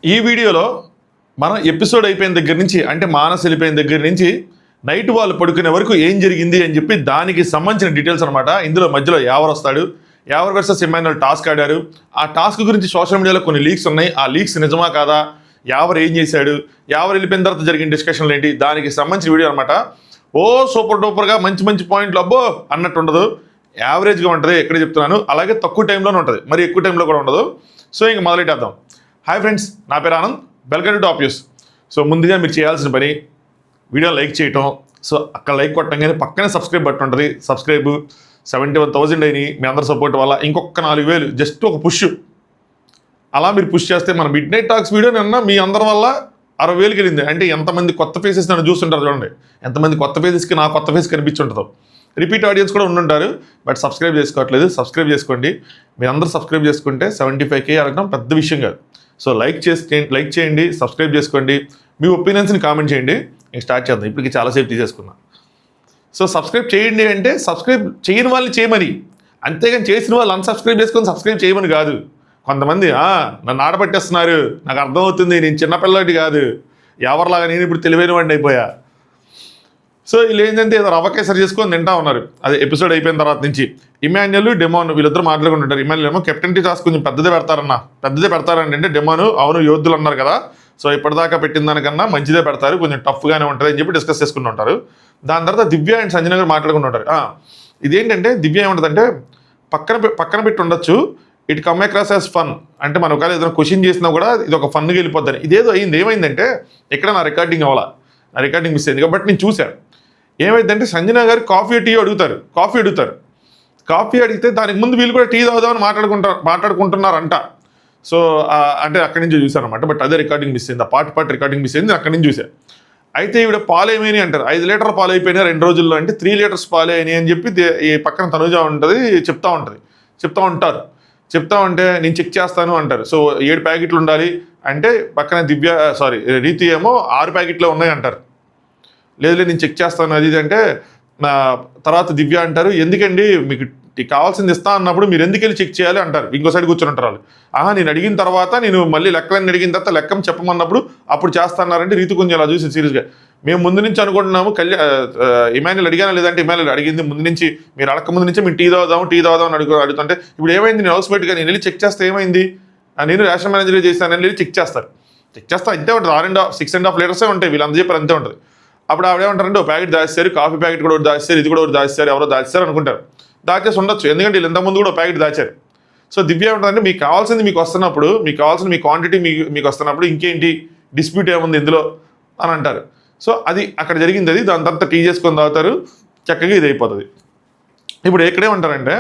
ఈ వీడియోలో మనం ఎపిసోడ్ అయిపోయిన దగ్గర నుంచి అంటే మానస్ వెళ్ళిపోయిన దగ్గర నుంచి నైట్ వాళ్ళు పడుకునే వరకు ఏం జరిగింది అని చెప్పి దానికి సంబంధించిన డీటెయిల్స్ అనమాట. ఇందులో మధ్యలో యావర్ వస్తాడు, యావర్ వర్సెస్ ఇమాన్యుయల్ టాస్క్ ఆడారు. ఆ టాస్క్ గురించి సోషల్ మీడియాలో కొన్ని లీక్స్ ఉన్నాయి. ఆ లీక్స్ నిజమా కాదా, యావర్ ఏం చేశాడు, యావర్ వెళ్ళిపోయిన తర్వాత జరిగిన డిస్కషన్లు ఏంటి, దానికి సంబంధించిన వీడియో అనమాట. ఓ సూపర్ డూపర్గా మంచి మంచి పాయింట్లు అబ్బో అన్నట్టు ఉండదు, యావరేజ్గా ఉంటుంది. ఎక్కడ చెప్తున్నాను, అలాగే తక్కువ టైంలోనే ఉంటుంది, మరి ఎక్కువ టైంలో కూడా ఉండదు. సో ఇంక మొదలెట్టేద్దాం. హాయ్ ఫ్రెండ్స్, నా పేరు Anand, welcome to top news. So ముందుగా మీరు చేయాల్సిన పని వీడియో లైక్ చేయటం. సో అక్కడ లైక్ కొట్టంగానే పక్కనే సబ్స్క్రైబ్ బటన్ ఉంటుంది. సబ్స్క్రైబ్ 71,000 అయినాయి మీ అందరి సపోర్ట్ వల్ల. ఇంకొక 4,000 జస్ట్ ఒక పుష్, అలా మీరు పుష్ చేస్తే మన మిడ్ నైట్ టాక్స్ వీడియో నిన్న మీ అందరి వల్ల 60,000 వెళ్ళింది. అంటే ఎంతమంది కొత్త ఫేసెస్ నన్ను చూస్తుంటారు చూడండి, ఎంతమంది కొత్త ఫేసెస్కి నా కొత్త ఫేస్ కనిపించుంటుందో. రిపీట్ ఆడియన్స్ కూడా ఉండుంటారు, బట్ సబ్స్క్రైబ్ చేసుకోవట్లేదు. సబ్స్క్రైబ్ చేసుకోండి. మీరు అందరూ సబ్స్క్రైబ్ చేసుకుంటే 75K అడగడం పెద్ద విషయం కాదు. సో లైక్ చేయండి, సబ్స్క్రైబ్ చేసుకోండి, మీ ఒపీనియన్స్ని కామెంట్ చేయండి. నేను స్టార్ట్ చేద్దాం. ఇప్పటికి చాలాసేపు తీసేసుకున్నా. సో సబ్స్క్రైబ్ చేయండి అంటే సబ్స్క్రైబ్ చేయని వాళ్ళని చేయమని, అంతేగాని చేసిన వాళ్ళు అన్సబ్స్క్రైబ్ చేసుకొని సబ్స్క్రైబ్ చేయమని కాదు. కొంతమంది నన్ను ఆడపట్టేస్తున్నారు, నాకు అర్థమవుతుంది, నేను చిన్నపిల్లడి కాదు, ఎవరిలాగా నేను ఇప్పుడు తెలివైన వాడిని అయిపోయా. సో వీళ్ళు ఏంటంటే ఏదో రవ్వకేసరి చేసుకొని తింటా ఉన్నారు. అది ఎపిసోడ్ అయిపోయిన తర్వాత నుంచి ఇమాన్యుయల్, డెమోన్ వీళ్ళిద్దరు మాట్లాడుకుంటుంటారు. ఇమాన్యుయల్ ఏమో కెప్టెన్టీ టాస్క్ కొంచెం పెద్దదే పెడతారండి అంటే డెమోన్ అవును యోధులు అన్నారు కదా, సో ఇప్పటిదాకా పెట్టిన దానికన్నా మంచిదే పెడతారు, కొంచెం టఫ్గానే ఉంటుంది అని చెప్పి డిస్కస్ చేసుకుంటూ ఉంటారు. దాని తర్వాత దివ్య అండ్ సంజన గారు మాట్లాడుకుంటుంటారు. ఇదేంటంటే దివ్య ఏముంటుందంటే పక్కన పెట్టి ఉండొచ్చు, it come across as fun, అంటే మనం ఒకవేళ ఏదైనా క్వశ్చన్ చేసినా కూడా ఇది ఒక ఫన్గా వెళ్ళిపోద్దని. ఇదేదో అయింది. ఏమైందంటే ఇక్కడ నా రికార్డింగ్ అవ్వాలా, నా రికార్డింగ్ మిస్ అయింది కాబట్టి నేను చూశాను. ఏమైందంటే సంజన గారు కాఫీ అడుగుతారు. కాఫీ అడిగితే దానికి ముందు వీళ్ళు కూడా టీ తాగుదామని మాట్లాడుకుంటున్నారంట. సో అంటే అక్కడి నుంచి చూశాను అనమాట. బట్ అదే రికార్డింగ్ మిస్ అయింది, ఆ పార్ట్ రికార్డింగ్ మిస్ అయింది, అక్కడి నుంచి చూశాను. అయితే ఈవిడ పాలు ఏమైనాయి అంటారు, 5 లీటర్ల పాలు అయిపోయినాయి 2 రోజుల్లో, అంటే 3 లీటర్స్ పాలు అయినాయి అని చెప్పి ఈ పక్కన తనుజ ఉంటుంది చెప్తా ఉంటే నేను చెక్ చేస్తాను అంటారు. సో 7 ప్యాకెట్లు ఉండాలి అంటే పక్కన రీతి ఏమో 6 ప్యాకెట్లు ఉన్నాయి అంటారు. లేదు నేను చెక్ చేస్తాను అది ఇది అంటే తర్వాత దివ్య అంటారు, ఎందుకండి మీకు కావాల్సింది ఇస్తా అన్నప్పుడు మీరు ఎందుకు వెళ్ళి చెక్ చేయాలి అంటారు. ఇంకో సైడ్ కూర్చొని ఉంటారు వాళ్ళు. నేను అడిగిన తర్వాత నేను మళ్ళీ లెక్కలన్నీ అడిగిన తర్వాత లెక్కం చెప్పమన్నప్పుడు అప్పుడు చేస్తాన్నారంటే రీతి కొంచెం అలా చూసి సీరియస్గా మేము ముందు నుంచి అనుకుంటున్నాము. ఇమాన్యుయల్ అడిగానా లేదంటే ఇమాన్యుయల్ అడిగింది ముందు నుంచి, మీరు అడగక ముందు నుంచే మేము టీ తాగుదాం అని అడుగుతుంటే ఇప్పుడు ఏమైంది, నేను హౌస్ మేట్గా నేను వెళ్ళి చెక్ చేస్తే ఏమైంది, నేను రేషన్ మేనేజర్ చేస్తాను వెళ్ళి చెక్ చేస్తా అంతే ఉంటుంది. 6.5 లీటర్సే ఉంటాయి, వీళ్ళు అంత చెప్పారు అంతే ఉంటుంది. అప్పుడు ఆవిడేమంటారంటే ఒక ప్యాకెట్ దాచేస్తారు, కాఫీ ప్యాకెట్ కూడా ఒకటి దాచేస్తారు, ఇది కూడా ఒకటి దాచేస్తారు, ఎవరో దాచేస్తారు అనుకుంటారు. దాచేసి ఉండొచ్చు, ఎందుకంటే వీళ్ళు ఇంతకుముందు కూడా ఒక ప్యాకెట్ దాచారు. సో దివ్య ఏమంటుందంటే మీకు కావాల్సింది మీకు వస్తున్నప్పుడు, మీకు కావాల్సిన మీ క్వాంటిటీ మీకు వస్తున్నప్పుడు ఇంకేంటి డిస్ప్యూట్ ఏముంది ఇందులో అని అంటారు. సో అది అక్కడ జరిగింది. అది దాని తర్వాత టీ చేసుకొని తాగుతారు, చక్కగా ఇది అయిపోతుంది. ఇప్పుడు ఎక్కడేమంటారంటే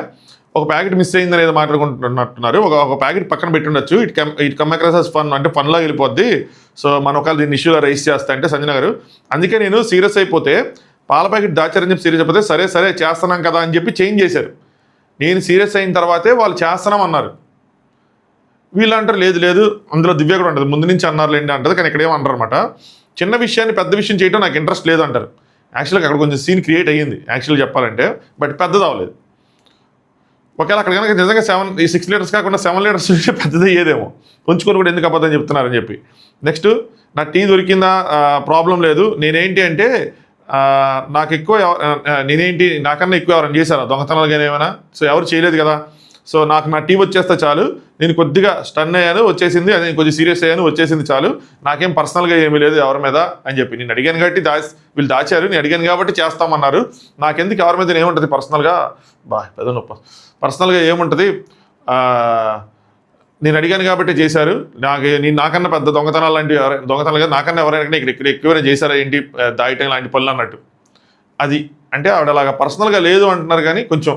ఒక ప్యాకెట్ మిస్ అయిందని ఏదో మాట్లాడుకుంటున్నట్టున్నారు. ఒక ప్యాకెట్ పక్కన పెట్టి ఉండొచ్చు, it come across as fun, అంటే ఫన్లా వెళ్ళిపోద్ది. సో మనం ఒకవేళ దీన్ని ఇష్యూగా రైస్ చేస్తా అంటే సంజన గారు, అందుకే నేను సీరియస్ అయిపోతే పాల ప్యాకెట్ దాచారని చెప్పి సీరియస్ అయిపోతే సరే చేస్తున్నాం కదా అని చెప్పి చేంజ్ చేశారు. నేను సీరియస్ అయిన తర్వాతే వాళ్ళు చేస్తున్నాం అన్నారు. వీళ్ళు అంటారు లేదు అందులో దివ్య కూడా ఉంటుంది, ముందు నుంచి అన్నారులేండి అంటారు, కానీ ఇక్కడ ఏమన్నారు అనమాట, చిన్న విషయాన్ని పెద్ద విషయం చేయడం నాకు ఇంట్రెస్ట్ లేదు అంటారు. యాక్చువల్గా అక్కడ కొంచెం సీన్ క్రియేట్ అయ్యింది యాక్చువల్గా చెప్పాలంటే, బట్ పెద్దది అవ్వలేదు. ఒకవేళ అక్కడ కనుక నిజంగా 6 లీటర్స్ కాకుండా 7 లీటర్స్ పెద్దది అయ్యేదేమో, ఉంచుకొని కూడా ఎందుకు అబద్ధం చెప్తున్నారని చెప్పి. నెక్స్ట్ నా టీ దొరికిందా ప్రాబ్లం లేదు, నేనేంటి అంటే నాకన్నా ఎక్కువ ఎవరైనా చేశారా దొంగతనాలు కానీ ఏమైనా, సో ఎవరు చేయలేదు కదా, సో నాకు నా టీ వచ్చేస్తే చాలు, నేను కొద్దిగా స్టన్ అయ్యాను వచ్చేసింది, అది కొంచెం సీరియస్ అయ్యాను వచ్చేసింది చాలు, నాకేం పర్సనల్గా ఏమీ లేదు ఎవరి మీద అని చెప్పి. నేను అడిగాను కాబట్టి వీళ్ళు దాచారు, నేను అడిగాను కాబట్టి చేస్తామన్నారు, నాకెందుకు ఎవరి మీద ఏముంటుంది పర్సనల్గా, పెద్ద నొప్ప పర్సనల్గా ఏముంటుంది, నేను అడిగాను కాబట్టి చేశారు, నాకన్నా పెద్ద దొంగతనాలు కదా, నాకన్నా ఎవరైనా ఇక్కడ ఎక్కువైనా చేశారా ఏంటి దాయటం లాంటి పనులు అన్నట్టు. అది అంటే ఆవిడ అలాగా పర్సనల్గా లేదు అంటున్నారు, కానీ కొంచెం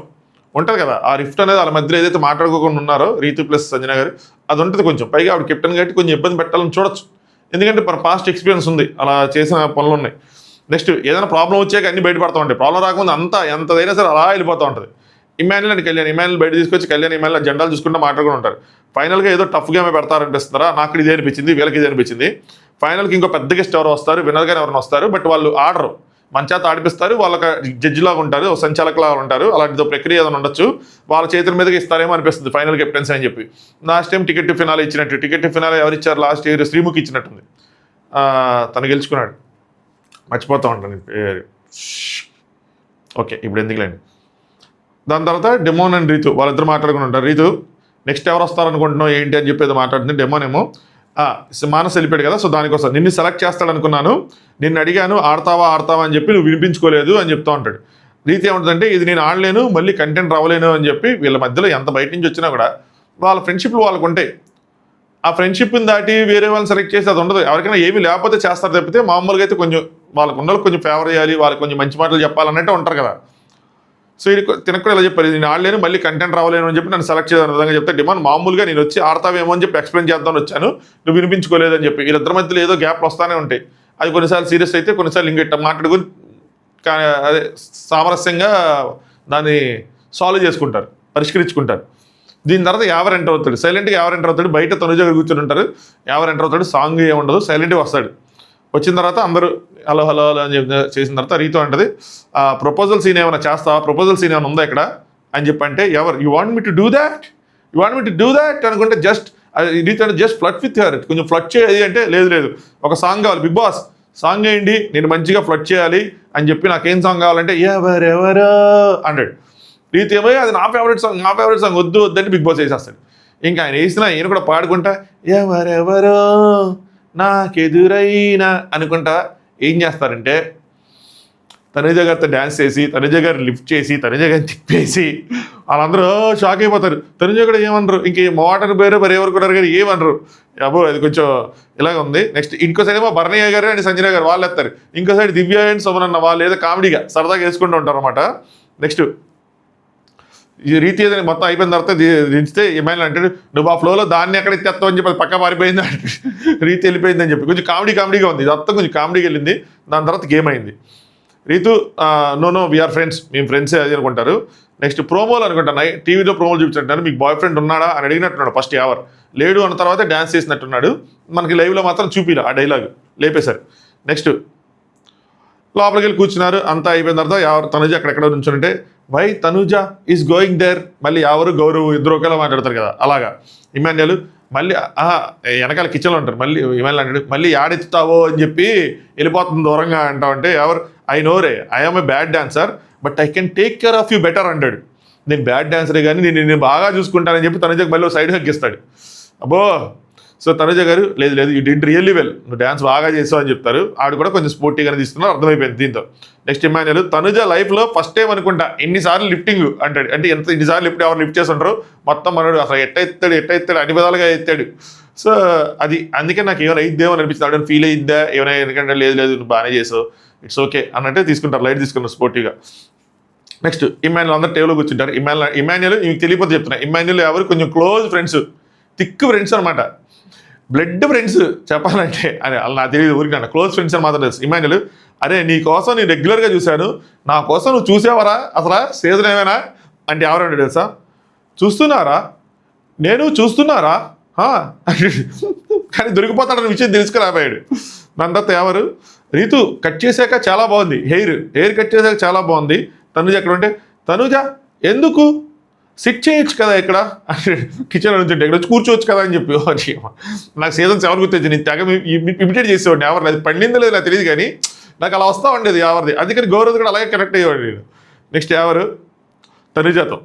ఉంటుంది కదా ఆ రిఫ్ట్ అనేది వాళ్ళ మధ్యలో ఏదైతే మాట్లాడుకోకుండా ఉన్నారో రీతు ప్లస్ సంజన గారు, అది ఉంటుంది కొంచెం. పైగా ఆవిడ కెప్టెన్ కాబట్టి కొంచెం ఇబ్బంది పెట్టాలని చూడొచ్చు, ఎందుకంటే పాస్ట్ ఎక్స్పీరియన్స్ ఉంది, అలా చేసిన పనులు ఉన్నాయి. నెక్స్ట్ ఏదైనా ప్రాబ్లం వచ్చాక అన్ని బయటపడుతూ ఉంటాయి, ప్రాబ్లం రాకముందు ఎంతదైనా సరే అలా వెళ్ళిపోతూ ఉంటుంది. ఇమాన్యుయల్ అండ్ ఇమాన్యుయల్ బయట తీసుకొచ్చి ఇమాన్యుయల్ జెండాలు చూసుకుంటూ మాట్లాడుకుంటూ ఉంటారు. ఫైనల్గా ఏదో టఫ్ గేమే పెడతారనిపిస్తారా, నాకు ఇదే అనిపించింది, వీళ్ళకి ఇదే అనిపించింది. ఫైనల్కి ఇంకో పెద్ద గెస్ట్ ఎవరు వస్తారు, విన్నర్ గారు ఎవరైనా వస్తారు, బట్ వాళ్ళు ఆడరు. మన చేత ఆడిపిస్తారు, వాళ్ళకి జడ్జి లాగా ఉంటారు, సంచాలకులాగా ఉంటారు, అలాంటిదో ప్రక్రియ ఏదైనా ఉండొచ్చు, వాళ్ళ చేతుల మీదకి ఇస్తారేమో అనిపిస్తుంది ఫైనల్ కెప్టెన్సీ అని చెప్పి. Last time ticket to finale ఇచ్చినట్టు, టికెట్ టు ఫినాలే ఎవరు ఇచ్చారు లాస్ట్ ఇయర్? శ్రీముఖి ఇచ్చినట్టుంది. తను గెలుచుకున్నాడు, మర్చిపోతా ఉంటాను పేరు. ఓకే, ఇప్పుడు ఎందుకులేండి. దాని తర్వాత డెమోన్ అండ్ రీతు వాళ్ళిద్దరు మాట్లాడుకుని ఉంటారు. రీతు నెక్స్ట్ ఎవరు వస్తారనుకుంటున్నావు ఏంటి అని చెప్పి ఏదో మాట్లాడుతుంది. డెమోన్ ఏమో మానస్ వెళ్ళిపోయాడు కదా, సో దానికోసం నిన్ను సెలెక్ట్ చేస్తాడు అనుకున్నాను, నిన్ను అడిగాను ఆడతావా అని చెప్పి నువ్వు వినిపించుకోలేదు అని చెప్తా ఉంటాడు. రీతి ఏమంటుందంటే ఇది నేను ఆడలేను, మళ్ళీ కంటెంట్ రావలేను అని చెప్పి వీళ్ళ మధ్యలో ఎంత బయట నుంచి వచ్చినా కూడా వాళ్ళ ఫ్రెండ్షిప్లు వాళ్ళకు ఉంటాయి. ఆ ఫ్రెండ్షిప్ని దాటి వేరే వాళ్ళని సెలెక్ట్ చేసి అది ఉండదు. ఎవరికైనా ఏమీ లేకపోతే చేస్తారు తప్పితే మామూలుగా అయితే కొంచెం వాళ్ళకు ఉన్న కొంచెం ఫేవర్ చేయాలి, వాళ్ళకి కొంచెం మంచి మాటలు చెప్పాలన్నట్టే ఉంటారు కదా. సో ఇది తినకు కూడా ఇలా చెప్పారు, నేను ఆడలేను మళ్ళీ కంటెంట్ రావలేను అని చెప్పి నన్ను సెలెక్ట్ చేయాలని విధంగా చెప్తే డిమాండ్ మామూలుగా నేను వచ్చి ఆడతావేమో అని చెప్పి ఎక్స్ప్లెయిన్ చేద్దామని వచ్చాను, నువ్వు వినిపించుకోలేదని చెప్పి. వీళ్ళిద్దరి మధ్యలో ఏదో గ్యాప్లు వస్తానే ఉంటాయి. అది కొన్నిసార్లు సీరియస్ అయితే, కొన్నిసార్లు ఇంకెట్ట మాట్లాడుకుని అదే సామరస్యంగా దాన్ని సాల్వ్ చేసుకుంటారు, పరిష్కరించుకుంటారు. దీని తర్వాత యావర్ ఎంటర్ అవుతాడు, సైలెంట్గా యావర్ ఎంటర్ అవుతాడు. బయట తనుజ కూర్చొని ఉంటారు, యావర్ ఎంటర్ అవుతాడు, సాంగ్ ఏముండదు, సైలెంట్గా వస్తాడు. వచ్చిన తర్వాత అందరూ హలో హలో హలో అని చెప్పి చేసిన తర్వాత రీతు అంటది ప్రపోజల్ సీన్ ఏమైనా చేస్తావా, ప్రపోజల్ సీన్ ఏమైనా ఉందా ఇక్కడ అని చెప్పి అంటే, ఎవరు you want me to do that అనుకుంటే జస్ట్ రీతు అంటే జస్ట్ ఫ్లట్ విత్ హర్, కొంచెం ఫ్లట్ చేయాలి అంటే లేదు ఒక సాంగ్ కావాలి, బిగ్ బాస్ సాంగ్ వేయండి నేను మంచిగా ఫ్లట్ చేయాలి అని చెప్పి, నాకేం సాంగ్ కావాలంటే ఎవరెవరో అంటాడు. రీతి ఏమో అది నా ఫేవరెట్ సాంగ్ వద్దు వద్దని బిగ్ బాస్ వేసేస్తాడు. ఇంకా ఆయన వేసినా ఈయన కూడా పాడుకుంటా ఎవరెవరో నాకెదురైనా అనుకుంటా ఏం చేస్తారంటే తనుజ గారితో డ్యాన్స్ చేసి, తనుజ గారు లిఫ్ట్ చేసి, తనుజ గారిని తిప్పేసి వాళ్ళందరూ షాక్ అయిపోతారు. తనుజ కూడా ఏమనరు, ఇంక మోటార్ పేరు మరి ఎవరు కూడా కానీ ఏమనరు. అబ్బో అది కొంచెం ఇలాగ ఉంది. నెక్స్ట్ ఇంకో సైడ్ ఏమో భరణయ్య గారు అండ్ సంజన గారు వాళ్ళు ఎత్తారు, ఇంకో సైడ్ దివ్య అండ్ సుమన్ అన్న వాళ్ళు ఏదో కామెడీగా సరదాగా వేసుకుంటూ ఉంటారు అనమాట. నెక్స్ట్ ఈ రీతి ఏదైనా మొత్తం అయిపోయిన తర్వాత దించితే ఏమైనా అంటాడు నువ్వు ఆ ఫ్లోలో దాన్ని ఎక్కడ ఎత్తేస్తావు అని చెప్పి పక్క మారిపోయింది అంటే రీతి వెళ్ళిపోయింది అని చెప్పి కొంచెం కామెడీగా ఉంది. ఇదంతా కొంచెం కామెడీకి వెళ్ళింది. దాని తర్వాత గేమ్ అయింది. రీతు నో వీఆర్ ఫ్రెండ్స్, మేము ఫ్రెండ్సే అది అనుకుంటారు. నెక్స్ట్ ప్రోమోలు అనుకుంటాను, టీవీలో ప్రోమోలు చూపించారు, మీకు బాయ్ ఫ్రెండ్ ఉన్నాడా అని అడిగినట్టున్నాడు ఫస్ట్ ఎవర్, లేడు అన్న తర్వాత డ్యాన్స్ చేసినట్టున్నాడు. మనకి లైవ్లో మాత్రం చూపిలా ఆ డైలాగ్, లేపేశారు. నెక్స్ట్ లోపలికి వెళ్ళి కూర్చున్నారు, అంతా అయిపోయిన తర్వాత ఎవరు తనుజ అక్కడెక్కడ నుంచుంటే why Tanuja is going there, మళ్ళీ ఎవరు గౌరవ్ ఇద్దరు ఒకేలా మాట్లాడతారు కదా అలాగా. ఇమాన్యుల్ మళ్ళీ వెనకాల కిచెన్లో ఉంటారు, మళ్ళీ ఇమాన్యుల్ అంటాడు మళ్ళీ యాడెత్తుతావో అని చెప్పి వెళ్ళిపోతుంది దూరంగా అంటావంటే ఎవరు ఐ నో రే I am a bad dancer but I can take care of you better అంటాడు. నేను బ్యాడ్ డాన్సరే కానీ నేను బాగా చూసుకుంటానని చెప్పి తనుజకు మళ్ళీ సైడ్ హగ్ ఇస్తాడు. అబ్బో సో తనుజ గారు లేదు యూ డిడ్ రియల్లీ వెల్, నువ్వు డ్యాన్స్ బాగా చేసావు అని చెప్తారు. ఆడు కూడా కొంచెం స్పోర్టీగానే తీసుకున్నారు, అర్థమైపోయింది దీంతో. నెక్స్ట్ ఇమాన్యుల్ తనుజ లైఫ్లో ఫస్ట్ టైం అనుకుంటా ఎన్నిసార్లు లిఫ్టింగ్ అంటాడు, అంటే ఎన్నిసార్లు లిఫ్ట్ ఎవరు లిఫ్ట్ చేసి ఉంటారు మొత్తం మనడు అసలు ఎట్ట ఎత్తాడు అన్ని విధాలుగా ఎత్తాడు. సో అది అందుకే నాకు ఏమైనా అయిద్దేమో అనిపించింది, ఆవిడ ఫీల్ అయిద్దా ఏమైనా, ఎందుకంటే లేదు నువ్వు బాగానే చేసావు ఇట్స్ ఓకే అన్నట్టే తీసుకుంటారు, లైట్ తీసుకున్నారు స్పోర్టీగా. నెక్స్ట్ ఇమాన్యుల్ అందరూ టేబుల్లో కూర్చుంటారు. ఇమాన్యుల్ మీకు తెలియకపోతే చెప్తున్నా, ఇమాన్యుల్ ఎవరు కొంచెం క్లోజ్ ఫ్రెండ్స్, థిక్ ఫ్రెండ్స్ అనమాట, బ్లడ్ ఫ్రెండ్స్ చెప్పాలంటే అని అలా నాకు తెలియదు, ఊరికి నా క్లోజ్ ఫ్రెండ్స్ అని మాత్రం తెలుసు. ఇమాన్యుల్ అరే నీ కోసం నేను రెగ్యులర్గా చూశాను, నా కోసం నువ్వు చూసేవారా అసలు సీజన్ ఏమైనా అంటే ఎవరంటే తెలుసా, చూస్తున్నారా నేను చూస్తున్నారా కానీ దొరికిపోతాడన్న విషయం తెలుసుకురాబోయాడు. దాని తర్వాత ఎవరు రీతు కట్ చేశాక చాలా బాగుంది, హెయిర్ కట్ చేశాక చాలా బాగుంది. తనుజ ఎక్కడ ఉంటే తనుజ ఎందుకు సిట్ చేయొచ్చు కదా ఇక్కడ అంటే కిచెన్లో నుంచి ఇక్కడ వచ్చి కూర్చోవచ్చు కదా అని చెప్పి నాకు సీజన్స్ ఎవరు గుర్తొచ్చి నేను తెగ ఇమిటేట్ చేసేవాడిని ఎవరిని, అది పండిందో లేదు నాకు తెలియదు కానీ నాకు అలా వస్తూ ఉండేది ఎవరిది, అందుకని గౌరవ్ కూడా అలాగే కనెక్ట్ అయ్యేవాడు నేను. నెక్స్ట్ ఎవరు తనుజతో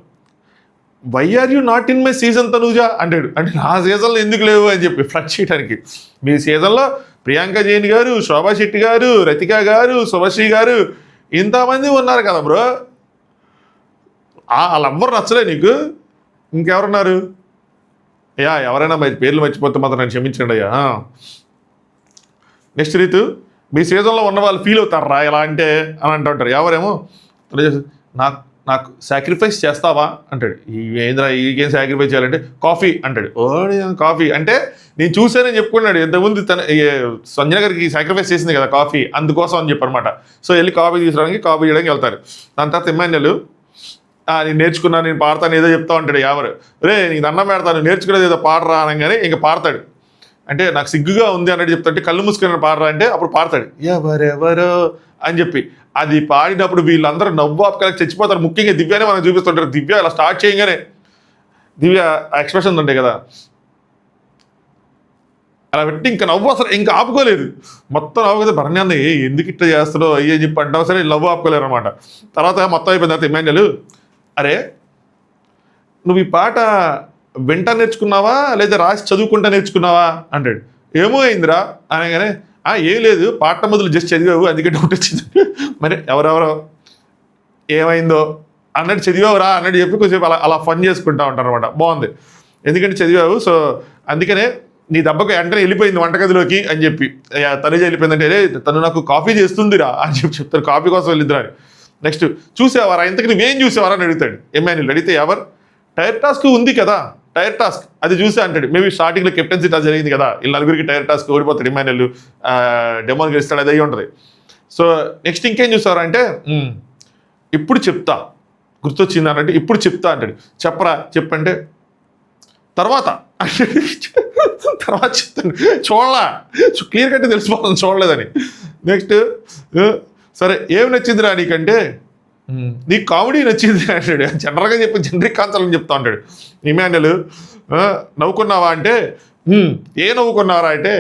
why are you not in my season Tanuja అంటాడు, అంటే నా సీజన్లో ఎందుకు లేవు అని చెప్పి ఫ్లడ్ చేయడానికి. మీ సీజన్లో ప్రియాంక జైన్ గారు, శోభా శెట్టి గారు, రతిక గారు, శుభశ్రీ గారు ఇంతమంది ఉన్నారు కదా బ్రో, వాళ్ళెవ్వరు నచ్చలే నీకు, ఇంకెవరున్నారు ఎవరైనా మరి పేర్లు మర్చిపోతే మాత్రం నన్ను క్షమించండి అయ్యా. నెక్స్ట్ రీతు మీ సీజన్లో ఉన్న వాళ్ళు ఫీల్ అవుతారా ఎలా అంటే అని అంటుంటారు. ఎవరేమో నాకు సాక్రిఫైస్ చేస్తావా అంటాడు, ఏంద్రా ఈకేం సాక్రిఫైస్ చేయాలంటే కాఫీ అంటాడు. కాఫీ అంటే నేను చూసానని చెప్పుకున్నాడు, ఇంతకుముందు సంజన గారికి సాక్రిఫైస్ చేసింది కదా కాఫీ, అందుకోసం అని చెప్పనమాట. సో వెళ్ళి కాఫీ తీసుకురావడానికి కాఫీ చేయడానికి వెళ్తారు. దాని తర్వాత ఇమాన్యుల్ నేను నేర్చుకున్నాను, నేను పాడతాను ఏదో చెప్తా ఉంటాడు. ఎవరు రే నీకు దండం పెడతాను నేర్చుకునేది ఏదో పాడరా అనగానే ఇంకా పాడతాడు. అంటే నాకు సిగ్గుగా ఉంది అన్నట్టు చెప్తుంటే కళ్ళు మూసుకొని పాడరా అంటే అప్పుడు పాడతాడు ఎవరెవరో అని చెప్పి. అది పాడినప్పుడు వీళ్ళందరూ నవ్వు ఆపుకలకి చచ్చిపోతారు. ముఖ్యంగా దివ్యానే మనం చూపిస్తుంటారు. దివ్య ఇలా స్టార్ట్ చేయగానే దివ్య ఎక్స్ప్రెషన్స్ ఉంటాయి కదా, అలా పెట్టి ఇంకా నవ్వు అసలు ఇంకా ఆపుకోలేదు. మొత్తం నవ్వుకదా భరణ్యాన్ని ఎందుకు ఇట్లా చేస్తాడో అయ్యే చెప్పి అంటావు సరే నవ్వు ఆపుకోలేరు అనమాట. తర్వాత మొత్తం అయిపోయిన తర్వాత ఇమాన్యుల్, అరే నువ్వు ఈ పాట వింటా నేర్చుకున్నావా లేదా రాసి చదువుకుంటా నేర్చుకున్నావా అంటాడు. ఏమో అయిందిరా అనగానే ఏం లేదు పాట మొదలు జస్ట్ చదివావు అందుకే డౌట్ వచ్చింది. మరి ఎవరెవరో ఏమైందో అన్నట్టు చదివావురా అన్నట్టు చెప్పి కొంచెం అలా అలా ఫన్ చేసుకుంటా ఉంటారు అనమాట. బాగుంది, ఎందుకంటే చదివావు సో అందుకనే నీ దెబ్బకు వెంటనే వెళ్ళిపోయింది వంటగదిలోకి అని చెప్పి. తనుజ వెళ్ళిపోయిందంటే తను నాకు కాఫీ చేస్తుందిరా అని చెప్పి చెప్తారు. కాఫీ కోసం వెళ్ళిద్దరు. నెక్స్ట్ చూసేవారా ఇంతకు నువ్వేం చూసేవారా అని అడుగుతాడు ఇమాన్యుల్. అడిగితే ఎవరు టైర్ టాస్క్ ఉంది కదా టైర్ టాస్క్ అది చూసే అంటాడు. మేబీ స్టార్టింగ్లో కెప్టెన్సీ టాస్ జరిగింది కదా వీళ్ళ నలుగురికి టైర్ టాస్క్ ఓడిపోతాడు ఇమాన్యుల్, డెమోన్ గెలుస్తాడు అది అయ్యి ఉంటుంది. సో నెక్స్ట్ ఇంకేం చూసారా అంటే ఇప్పుడు చెప్తా గుర్తొచ్చింది అన్నట్టు ఇప్పుడు చెప్తా అంటాడు. చెప్పరా చెప్పంటే తర్వాత తర్వాత చెప్తాను చూడలా క్లియర్ కట్టే తెలిసిపోతుంది చూడలేదని. నెక్స్ట్ సరే ఏం నచ్చిందిరా నీకంటే నీకు కామెడీ నచ్చింది అంటాడు. జనరల్గా చెప్పి జనరిక్ ఆన్సర్ అని చెప్తా ఉంటాడు. ఇమాన్యుల్ నవ్వుకున్నావా అంటే ఏ నవ్వుకున్నారా అంటే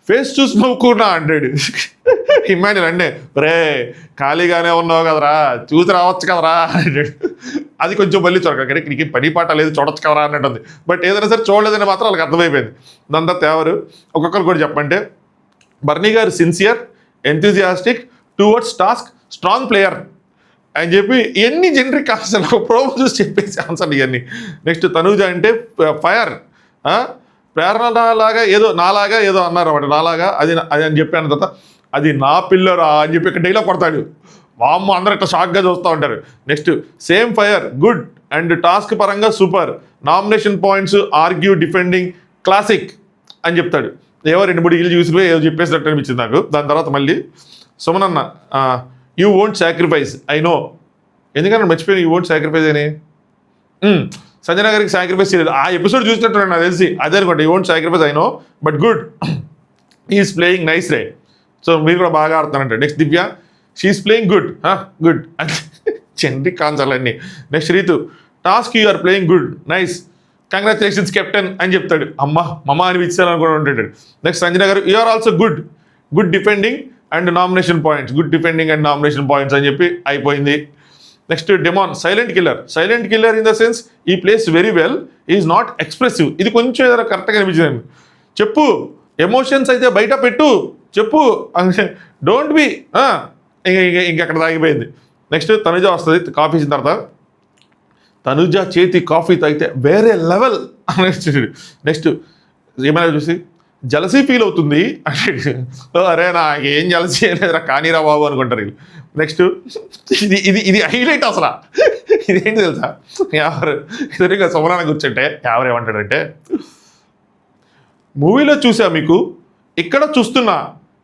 ఫేస్ చూసి నవ్వుకున్నా అంటాడు. ఇమాన్యుల్ అంటే రే ఖాళీగానే ఉన్నావు కదరా చూసి రావచ్చు కదరా అంటాడు. అది కొంచెం మళ్ళీ చూడక నీకు పని పాట లేదు చూడొచ్చు కదరా అన్నట్టుంది. బట్ ఏదైనా సరే చూడలేదని మాత్రం వాళ్ళకి అర్థమైపోయింది. దాంతో తేవరు ఒక్కొక్కరు కూడా చెప్పంటే బర్నీ గారు sincere enthusiastic towards task strong player అని చెప్పి ఇవన్నీ జనరిక్ ఆన్సర్ ప్రోమో చూసి చెప్పేసి ఆన్సర్లు ఇవన్నీ. నెక్స్ట్ తనూజ అంటే ఫైర్ ప్రేరణలాగా ఏదో నాలాగా ఏదో అన్నారు అన్నమాట. నాలాగా అది అది అని చెప్పాను తర్వాత అది నా పిల్లరా అని చెప్పి ఇక్కడ డైలాగ్ కొడతాడు. వామ్మ అందరూ ఇట్లా షాక్గా చూస్తూ ఉంటారు. Next same fire good and task పరంగా super nomination points argue defending classic అని చెప్తాడు. ఏవో 2-3 ఇల్లు చూసిపోయి ఏదో చెప్పేసినట్టు అనిపించింది నాకు. దాని తర్వాత మళ్ళీ సుమనన్న you won't sacrifice I know ఎందుకన్నా మర్చిపోయాను యూ వోంట్ సాక్రిఫైస్ అని. సంజన గారికి సాక్రిఫైస్ చేయలేదు ఆ ఎపిసోడ్ చూసినట్టు నాకు తెలిసి అదే అనుకోండి. You won't sacrifice I know but good is playing nice రే సో మీరు కూడా బాగా ఆడుతున్నారంట. Next Divya she's playing good good generic ఆన్సర్లు అన్నీ. Next Ritu task you are playing good nice congratulations captain అని చెప్తాడు. మమ్మ అనిపించాను అనుకుని ఉంటాడు. నెక్స్ట్ సంజన గారు you are also good good defending and nomination points good defending and nomination points అని చెప్పి అయిపోయింది. Next demon silent killer in the sense ఈ place very well is not expressive. ఇది కొంచెం ఏదైనా కరెక్ట్గా అనిపించింది. చెప్పు ఎమోషన్స్ అయితే బయట పెట్టు చెప్పు డోంట్ బి ఇంకెక్కడ తాగిపోయింది. నెక్స్ట్ తనుజ వస్తుంది కాఫీ ఇచ్చిన తర్వాత తనుజ చేతి కాఫీ తాగితే వేరే లెవెల్ అని. నెక్స్ట్ ఏమైనా చూసి జలసీ ఫీల్ అవుతుంది అంటే అరే నాకేం జలసీ లేదురా కానీరా బాబు అనుకుంటారు వీళ్ళు. నెక్స్ట్ ఇది ఇది ఇది హైలైట్ అసలు ఇదేంటి తెలుసా ఎవరు ఎదురుగా సుమనాన్ని కూర్చుంటే ఎవరు ఏమంటాడంటే మూవీలో చూసా మీకు ఇక్కడ చూస్తున్నా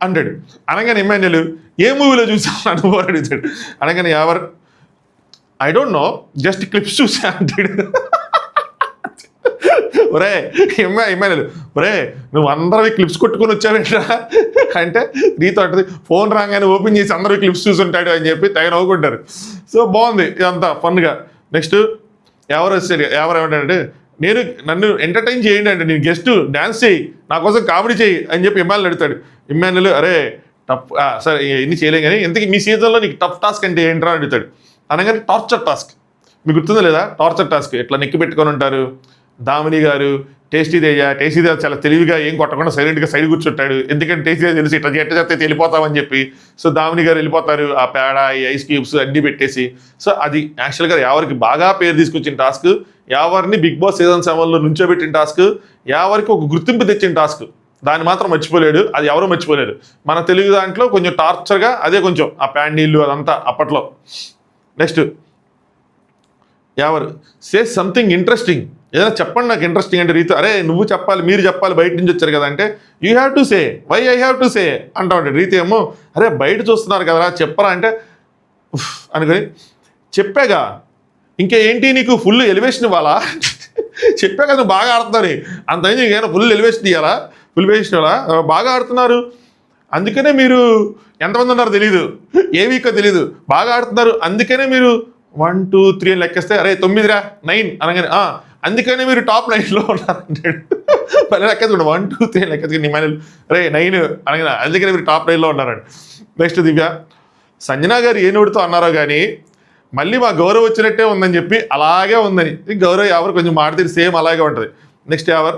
అంటాడు. అనగానే ఇమాన్యుల్ ఏ మూవీలో చూసావు అనుభవం అడుగుతాడు. అనగానే ఎవరు I don't know just clips చూసా అంటాడు. ఒరే ఇమాన్యుల్ ఒరే నువ్వు అందరివి క్లిప్స్ కొట్టుకొని వచ్చావేంట్రా అంటే నీతో అంటది ఫోన్ రాగానే ఓపెన్ చేసి అందరివి క్లిప్స్ చూసుంటాడు అని చెప్పి తెగ నవ్వుకుంటారు. సో బాగుంది ఇదంతా ఫన్గా. నెక్స్ట్ ఎవరు వచ్చారు ఎవరు ఏమంటారంటే నన్ను ఎంటర్టైన్ చేయండి అంటే నేను గెస్ట్ డ్యాన్స్ చేయి నా కోసం కామెడీ చేయి అని చెప్పి ఇమాన్యుల్ అడుగుతాడు. ఇమాన్యుల్ అరే టఫ్ సరే ఎన్ని చేయలేం కానీ ఇంతకీ మీ సీజన్లో నీకు టఫ్ టాస్క్ అంటే ఏంట్రా అని అడుగుతాడు. అనగానే టార్చర్ టాస్క్ మీకు గుర్తుందా లేదా టార్చర్ టాస్క్ ఇట్లా నెక్కి పెట్టుకొని ఉంటారు. దామిని గారు టేస్టీ తేజ చాలా తెలివిగా ఏం కొట్టకుండా సైలెంట్గా సైడ్ కూర్చుంటాడు. ఎందుకంటే టేస్టీ తెలిసి ఇట్లా ఎట్ట చేస్తే వెళ్ళిపోతామని చెప్పి. సో దామిని గారు వెళ్ళిపోతారు ఆ పేడ ఈ ఐస్ క్యూబ్స్ అన్నీ పెట్టేసి. సో అది యాక్చువల్గా ఎవరికి బాగా పేరు తీసుకొచ్చిన టాస్క్, ఎవరిని బిగ్ బాస్ సీజన్ 7లో నుంచోబెట్టిన టాస్క్, ఎవరికి ఒక గుర్తింపు తెచ్చిన టాస్క్. దాన్ని మాత్రం మర్చిపోలేడు, అది ఎవరూ మర్చిపోలేరు. మన తెలుగు దాంట్లో కొంచెం టార్చర్గా అదే కొంచెం ఆ ప్యాన్ నీళ్ళు అదంతా అప్పట్లో. నెక్స్ట్ ఎవరు సే సంథింగ్ ఇంట్రెస్టింగ్ ఏదైనా చెప్పండి నాకు ఇంట్రెస్టింగ్ అంటే రీతు అరే నువ్వు చెప్పాలి మీరు చెప్పాలి బయట నుంచి వచ్చారు కదా అంటే you have to say why I have to say అంటా ఉంటాడు. రీతి ఏమో అరే బయట చూస్తున్నారు కదరా చెప్పరా అంటే అనుకొని చెప్పాగా ఇంకా ఏంటి నీకు ఫుల్ ఎలివేషన్ ఇవ్వాలా చెప్పాక నువ్వు బాగా ఆడుతున్నావు అంత నీకేమైనా ఫుల్ ఎలివేషన్ ఇవ్వాలా పులివేసిన బాగా ఆడుతున్నారు, అందుకనే మీరు ఎంతమంది ఉన్నారో తెలియదు, ఏ వీకో తెలియదు, బాగా ఆడుతున్నారు అందుకనే మీరు 1 2 3 అని లెక్కేస్తే అరే 9 రా 9 అనగానే అందుకనే మీరు టాప్ 9లో ఉన్నారంటాడు. మళ్ళీ లెక్కేసుకోండి 1 2 3 లెక్కేసుకుని ఇమాన్యుల్ రే 9 అనగానే అందుకనే మీరు టాప్ 9లో ఉన్నారండి. నెక్స్ట్ దివ్య, సంజనా గారు ఏ నోటితో అన్నారో కానీ మళ్ళీ మా గౌరవ్ వచ్చినట్టే ఉందని చెప్పి అలాగే ఉందని. గౌరవ్ ఎవరు కొంచెం మాట్లాడి సేమ్ అలాగే ఉంటుంది. నెక్స్ట్ ఎవర్,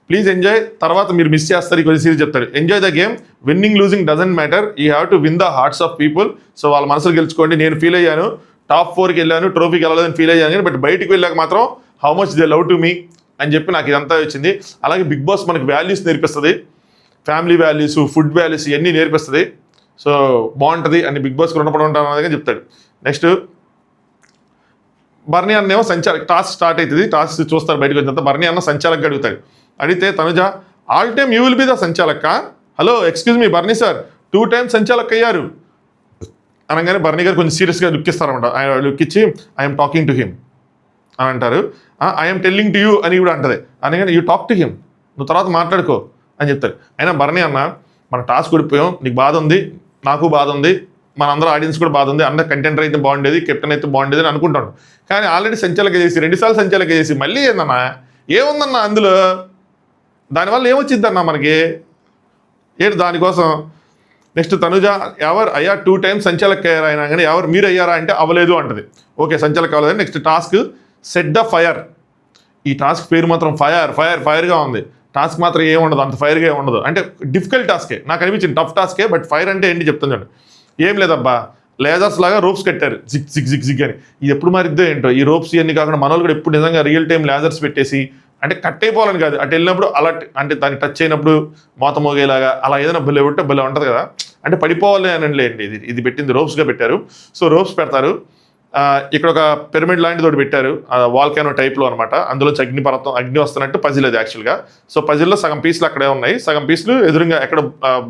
ప్లీజ్ ఎంజాయ్, తర్వాత మీరు మిస్ చేస్తారు ఈ కొంచెం సీరియస్ చెప్తారు. Enjoy the game, winnowing losing doesn't matter, you have to win the hearts of people. So వాళ్ళ మనసులు గెలుచుకోండి. నేను ఫీల్ అయ్యాను, టాప్ 4కి వెళ్ళాను, ట్రోఫీకి వెళ్ళాలని ఫీల్ అయ్యాను, కానీ బట్ బయటికి వెళ్ళాక మాత్రం how much they love to me అని చెప్పి నాకు ఇదంతా వచ్చింది. అలాగే బిగ్ బాస్ మనకి వాల్యూస్ నేర్పిస్తుంది, ఫ్యామిలీ వాల్యూస్, ఫుడ్ వాల్యూస్ ఇవన్నీ నేర్పిస్తుంది. సో బాగుంటుంది అని బిగ్ బాస్కి రుణపడి ఉంటాను అనేది చెప్తాడు. నెక్స్ట్ బర్నీ అన్నేమో టాస్క్ స్టార్ట్ అవుతుంది, టాస్క్ చూస్తారు బయటకు వచ్చినంత. బర్నీ అన్న సంచాలక్ అడుగుతాడు. అడిగితే Tanuja, all time you will be the సంచాలక్క, hello excuse me Bharani sir 2 times సంచాలక్ అయ్యారు అనగానే బర్నీ గారు కొంచెం సీరియస్గా లుక్ ఇస్తారనమాట. ఆయన లుక్ ఇచ్చి ఐఎమ్ టాకింగ్ టు హిమ్ అని అంటారు. ఐఎమ్ టెల్లింగ్ టు యూ అని కూడా అంటది. అనగానే యూ టాక్ టు హిమ్, నువ్వు తర్వాత మాట్లాడుకో అని చెప్తారు. అయినా బర్నీ అన్న మన టాస్క్ ఓడిపోయాం, నీకు బాధ ఉంది, నాకు బాధ ఉంది, మన అందరూ ఆడియన్స్ కూడా బాధ ఉంది, అందరూ కంటెంటర్ అయితే బాగుండేది, కెప్టెన్ అయితే బాగుండేది అని అనుకుంటాను. కానీ ఆల్రెడీ సంచాలక చేసి 2 సార్లు సంచాలక చేసి మళ్ళీ ఏందన్నా ఏముందన్నా అందులో, దానివల్ల ఏమొచ్చిందన్నా మనకి ఏంటి దానికోసం. నెక్స్ట్ తనుజ, ఎవరు అయ్యా 2 times సంచాలక అయ్యారా అయినా కానీ ఎవరు మీరు అయ్యారా అంటే అవ్వలేదు అంటది. ఓకే సంచాలక అవ్వలేదు. Next task set the fire. ఈ టాస్క్ పేరు మాత్రం ఫైర్గా ఉంది, టాస్క్ మాత్రం ఏముండదు, అంత ఫైర్గా ఉండదు. అంటే డిఫికల్ట్ టాస్కే నాకు అనిపించింది, టఫ్ టాస్కే, బట్ ఫైర్ అంటే ఏంటి చెప్తాను చూడండి. ఏం లేదబ్బా, లేజర్స్ లాగా రోప్స్ కట్టారు జిగ్ జిగ్ జిగ్ జిగ్ అని. ఇది ఎప్పుడు మారిద్దో ఏంటో ఈ రోప్స్ ఇవన్నీ కాకుండా మన వాళ్ళు కూడా ఎప్పుడు నిజంగా రియల్ టైం లేజర్స్ పెట్టేసి, అంటే కట్ అయిపోవాలని కాదు, అటు వెళ్ళినప్పుడు అలా అంటే దాన్ని టచ్ అయినప్పుడు మోత మోగేలాగా అలా ఏదైనా భలే ఉంటే భలే ఉంటుంది కదా, అంటే పడిపోవాలి అని లేండి. ఇది పెట్టింది రోప్స్గా పెట్టారు. సో రోప్స్ పెడతారు. ఇక్కడ ఒక పిరమిడ్ లాంటిది ఒకటి పెట్టారు, వాల్కానో టైప్లో అనమాట. అందులో అగ్ని వస్తున్నట్టు పజిల్ అది యాక్చువల్గా. సో పజిల్లో సగం పీసులు అక్కడే ఉన్నాయి, సగం పీసులు ఎదురుగా ఎక్కడ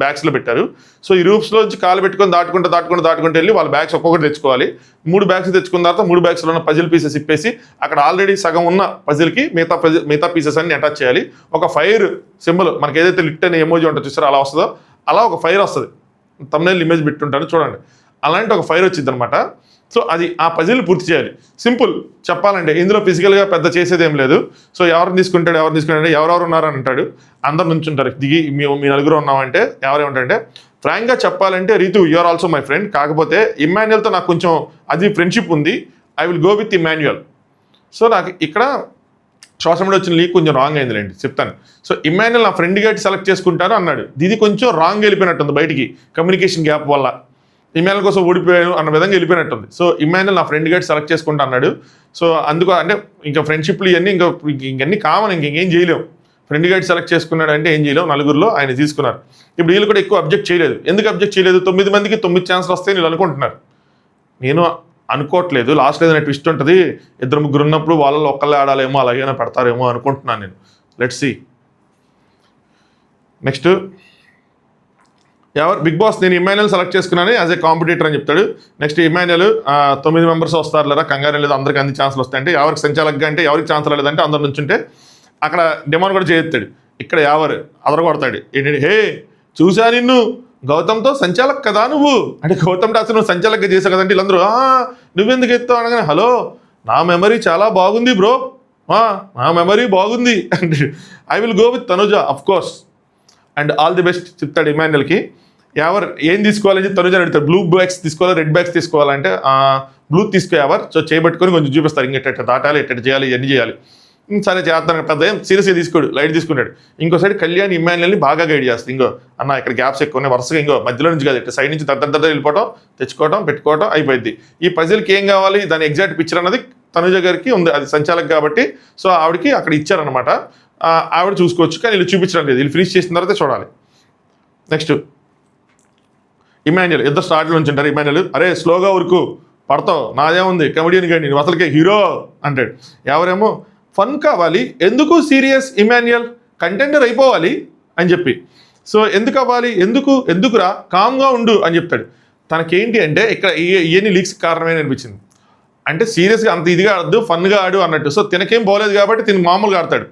బ్యాగ్స్లో పెట్టారు. సో ఈ రూప్స్లో నుంచి కాలు పెట్టుకొని దాటుకుంటూ వెళ్ళి వాళ్ళ బ్యాగ్స్ ఒక్కొక్కటి తెచ్చుకోవాలి. 3 బ్యాగ్స్ తెచ్చుకున్న తర్వాత 3 బ్యాగ్స్లో ఉన్న పజిల్ పీసెస్ ఇప్పేసి అక్కడ ఆల్రెడీ సగం ఉన్న పజిల్కి మిగతా పీసెస్ అన్ని అటాచ్ చేయాలి. ఒక ఫైర్ సింబల్ మనకి ఏదైతే లిట్ అనే ఎమోజీ ఉంటుందో చూస్తారో అలా వస్తుందో, అలా ఒక ఫైర్ వస్తుంది. తమ్నైల్ ఇమేజ్ పెట్టుంటారు చూడండి, అలాంటి ఒక ఫైర్ వచ్చింది అనమాట. సో అది ఆ పజిల్ పూర్తి చేయాలి. సింపుల్ చెప్పాలంటే ఇందులో ఫిజికల్గా పెద్ద చేసేది ఏం లేదు. సో ఎవరిని తీసుకుంటాడు ఎవరెవరు ఉన్నారని అంటాడు, అందరు నుంచి ఉంటారు. దిగి మీ నలుగురు ఉన్నామంటే ఎవరేమంటారంటే, ఫ్రాంక్గా చెప్పాలంటే Rithu you're also my friend, కాకపోతే ఇమాన్యుయల్తో నాకు కొంచెం అది ఫ్రెండ్షిప్ ఉంది, I will go with Emmanuel. So నాకు ఇక్కడ సోషల్ మీడియా వచ్చిన లీక్ కొంచెం రాంగ్ అయిందిలేండి చెప్తాను. సో ఇమాన్యుయల్ నా ఫ్రెండ్గా సెలెక్ట్ చేసుకుంటాను అన్నాడు. ఇది కొంచెం రాంగ్ వెళ్ళిపోయినట్టుంది బయటికి, కమ్యూనికేషన్ గ్యాప్ వల్ల ఇమాన్యుయల్ కోసం ఓడిపోయాను అన్న విధంగా వెళ్ళిపోయినట్టుంది. సో ఇమాన్యుయల్ నా ఫ్రెండ్ గైడ్ సెలెక్ట్ చేసుకుంటా అన్నాడు. సో అందుకు అంటే ఇంకా ఫ్రెండ్షిప్లు ఇవన్నీ ఇంకన్నీ కామన్, ఇంకేం చేయలేము. ఫ్రెండ్ గైడ్ సెలెక్ట్ చేసుకున్నాడు అంటే ఏం చేయలేము, నలుగురిలో ఆయన తీసుకున్నారు. ఇప్పుడు వీళ్ళు కూడా ఎక్కువ అబ్జెక్ట్ చేయలేదు. ఎందుకు అబ్జెక్ట్ చేయలేదు? 9 మందికి 9 ఛాన్సులు వస్తాయని వీళ్ళు అనుకుంటున్నారు. నేను అనుకోవట్లేదు, లాస్ట్ ఏదైనా ట్విస్ట్ ఉంటుంది, 2 ముగ్గురు ఉన్నప్పుడు వాళ్ళలో ఒక్కళ్ళే ఆడాలేమో, అలాగైనా పెడతారేమో అనుకుంటున్నాను నేను. Let's see. నెక్స్ట్ ఎవరు బిగ్ బాస్, నేను ఇమాన్యుయల్ సెలెక్ట్ చేసుకున్నాను యాజ్ ఏ కాంపిటీటర్ అని చెప్తాడు. నెక్స్ట్ ఇమాన్యుయల్ 9 మెంబర్స్ వస్తారు లేదా, కంగారు లేదు, అందరికి అన్ని ఛాన్సులు వస్తాయంటే, ఎవరికి సంచాలకగా అంటే ఎవరికి ఛాన్స్ రాలేదంటే అందరి నుంచి ఉంటే అక్కడ డిమాండ్ కూడా చేస్తాడు. ఇక్కడ ఎవరు అదరగొడతాడు ఏంటంటే, హే చూసా నిన్ను గౌతమ్తో సంచాలక్ కదా నువ్వు అంటే, గౌతమ్ టాస్ నువ్వు సంచాలక్గా చేసావు కదంటే వీళ్ళందరూ నువ్వెందుకు ఎత్తావు అనగానే, హలో నా మెమరీ చాలా బాగుంది బ్రో, నా మెమరీ బాగుంది అంటే I will go with Tanuja of course and all the best చెప్తాడు ఇమాన్యుయల్కి. ఎవరు ఏం తీసుకోవాలని చెప్పి తనుజ అడుగుతాడు. బ్లూ బ్యాగ్స్ తీసుకోవాలా, రెడ్ బ్యాగ్స్ తీసుకోవాలంటే బ్లూ తీసుకో ఎవరు. సో చేయబెట్టుకొని కొంచెం చూపిస్తారు, ఇంకెట్ట దాటాలి, ఎట్ట చేయాలి, ఇవన్నీ చేయాలి. సరే చేస్తాను, పెద్ద ఏం సీరియస్గా తీసుకోడు, లైట్ తీసుకుంటాడు. ఇంకో సైడ్ కళ్యాణ్ ఇమాన్యుయల్ని బాగా గైడ్ చేస్తుంది. ఇంకో అన్న ఇక్కడ గ్యాప్స్ ఎక్కువ ఉన్నాయి, వరుసగా ఇంకో మధ్యలో నుంచి కాదు, ఇట్లా సైడ్ నుంచి దద్ద వెళ్ళిపోవడం, తెచ్చుకోవడం, పెట్టుకోవడం అయిపోయింది. ఈ పజిల్కి ఏం కావాలి దాని ఎగ్జాక్ట్ పిక్చర్ అన్నది తనుజ గారికి ఉంది, అది సంచాలక్ కాబట్టి. సో ఆవిడకి అక్కడ ఇచ్చారనమాట, ఆవిడ చూసుకోవచ్చు. కానీ వీళ్ళు చూపించడం లేదు, వీళ్ళు ఫినిష్ చేసిన తర్వాత చూడాలి. నెక్స్ట్ ఇమాన్యుయల్, ఇద్దరు స్టార్ట్లో నుంచి ఉంటారు. ఇమాన్యుయల్, అరే స్లోగా ఉరుకు పడతావు, నాదేముంది కమెడియన్ కానీ నువ్వు అసలుకే హీరో అంటాడు. ఎవరేమో ఫన్ కావాలి, ఎందుకు సీరియస్ ఇమాన్యుయల్, కంటెండర్ అయిపోవాలి అని చెప్పి. సో ఎందుకు అవ్వాలి, ఎందుకురా, కామ్గా ఉండు అని చెప్తాడు. తనకేంటి అంటే ఇక్కడ ఇవన్నీ లీక్స్ కారణమే అనిపించింది. అంటే సీరియస్గా అంత ఇదిగా ఆడద్దు, ఫన్గా ఆడు అన్నట్టు. సో తినకేం పోలేదు కాబట్టి తిని మామూలుగా ఆడతాడు.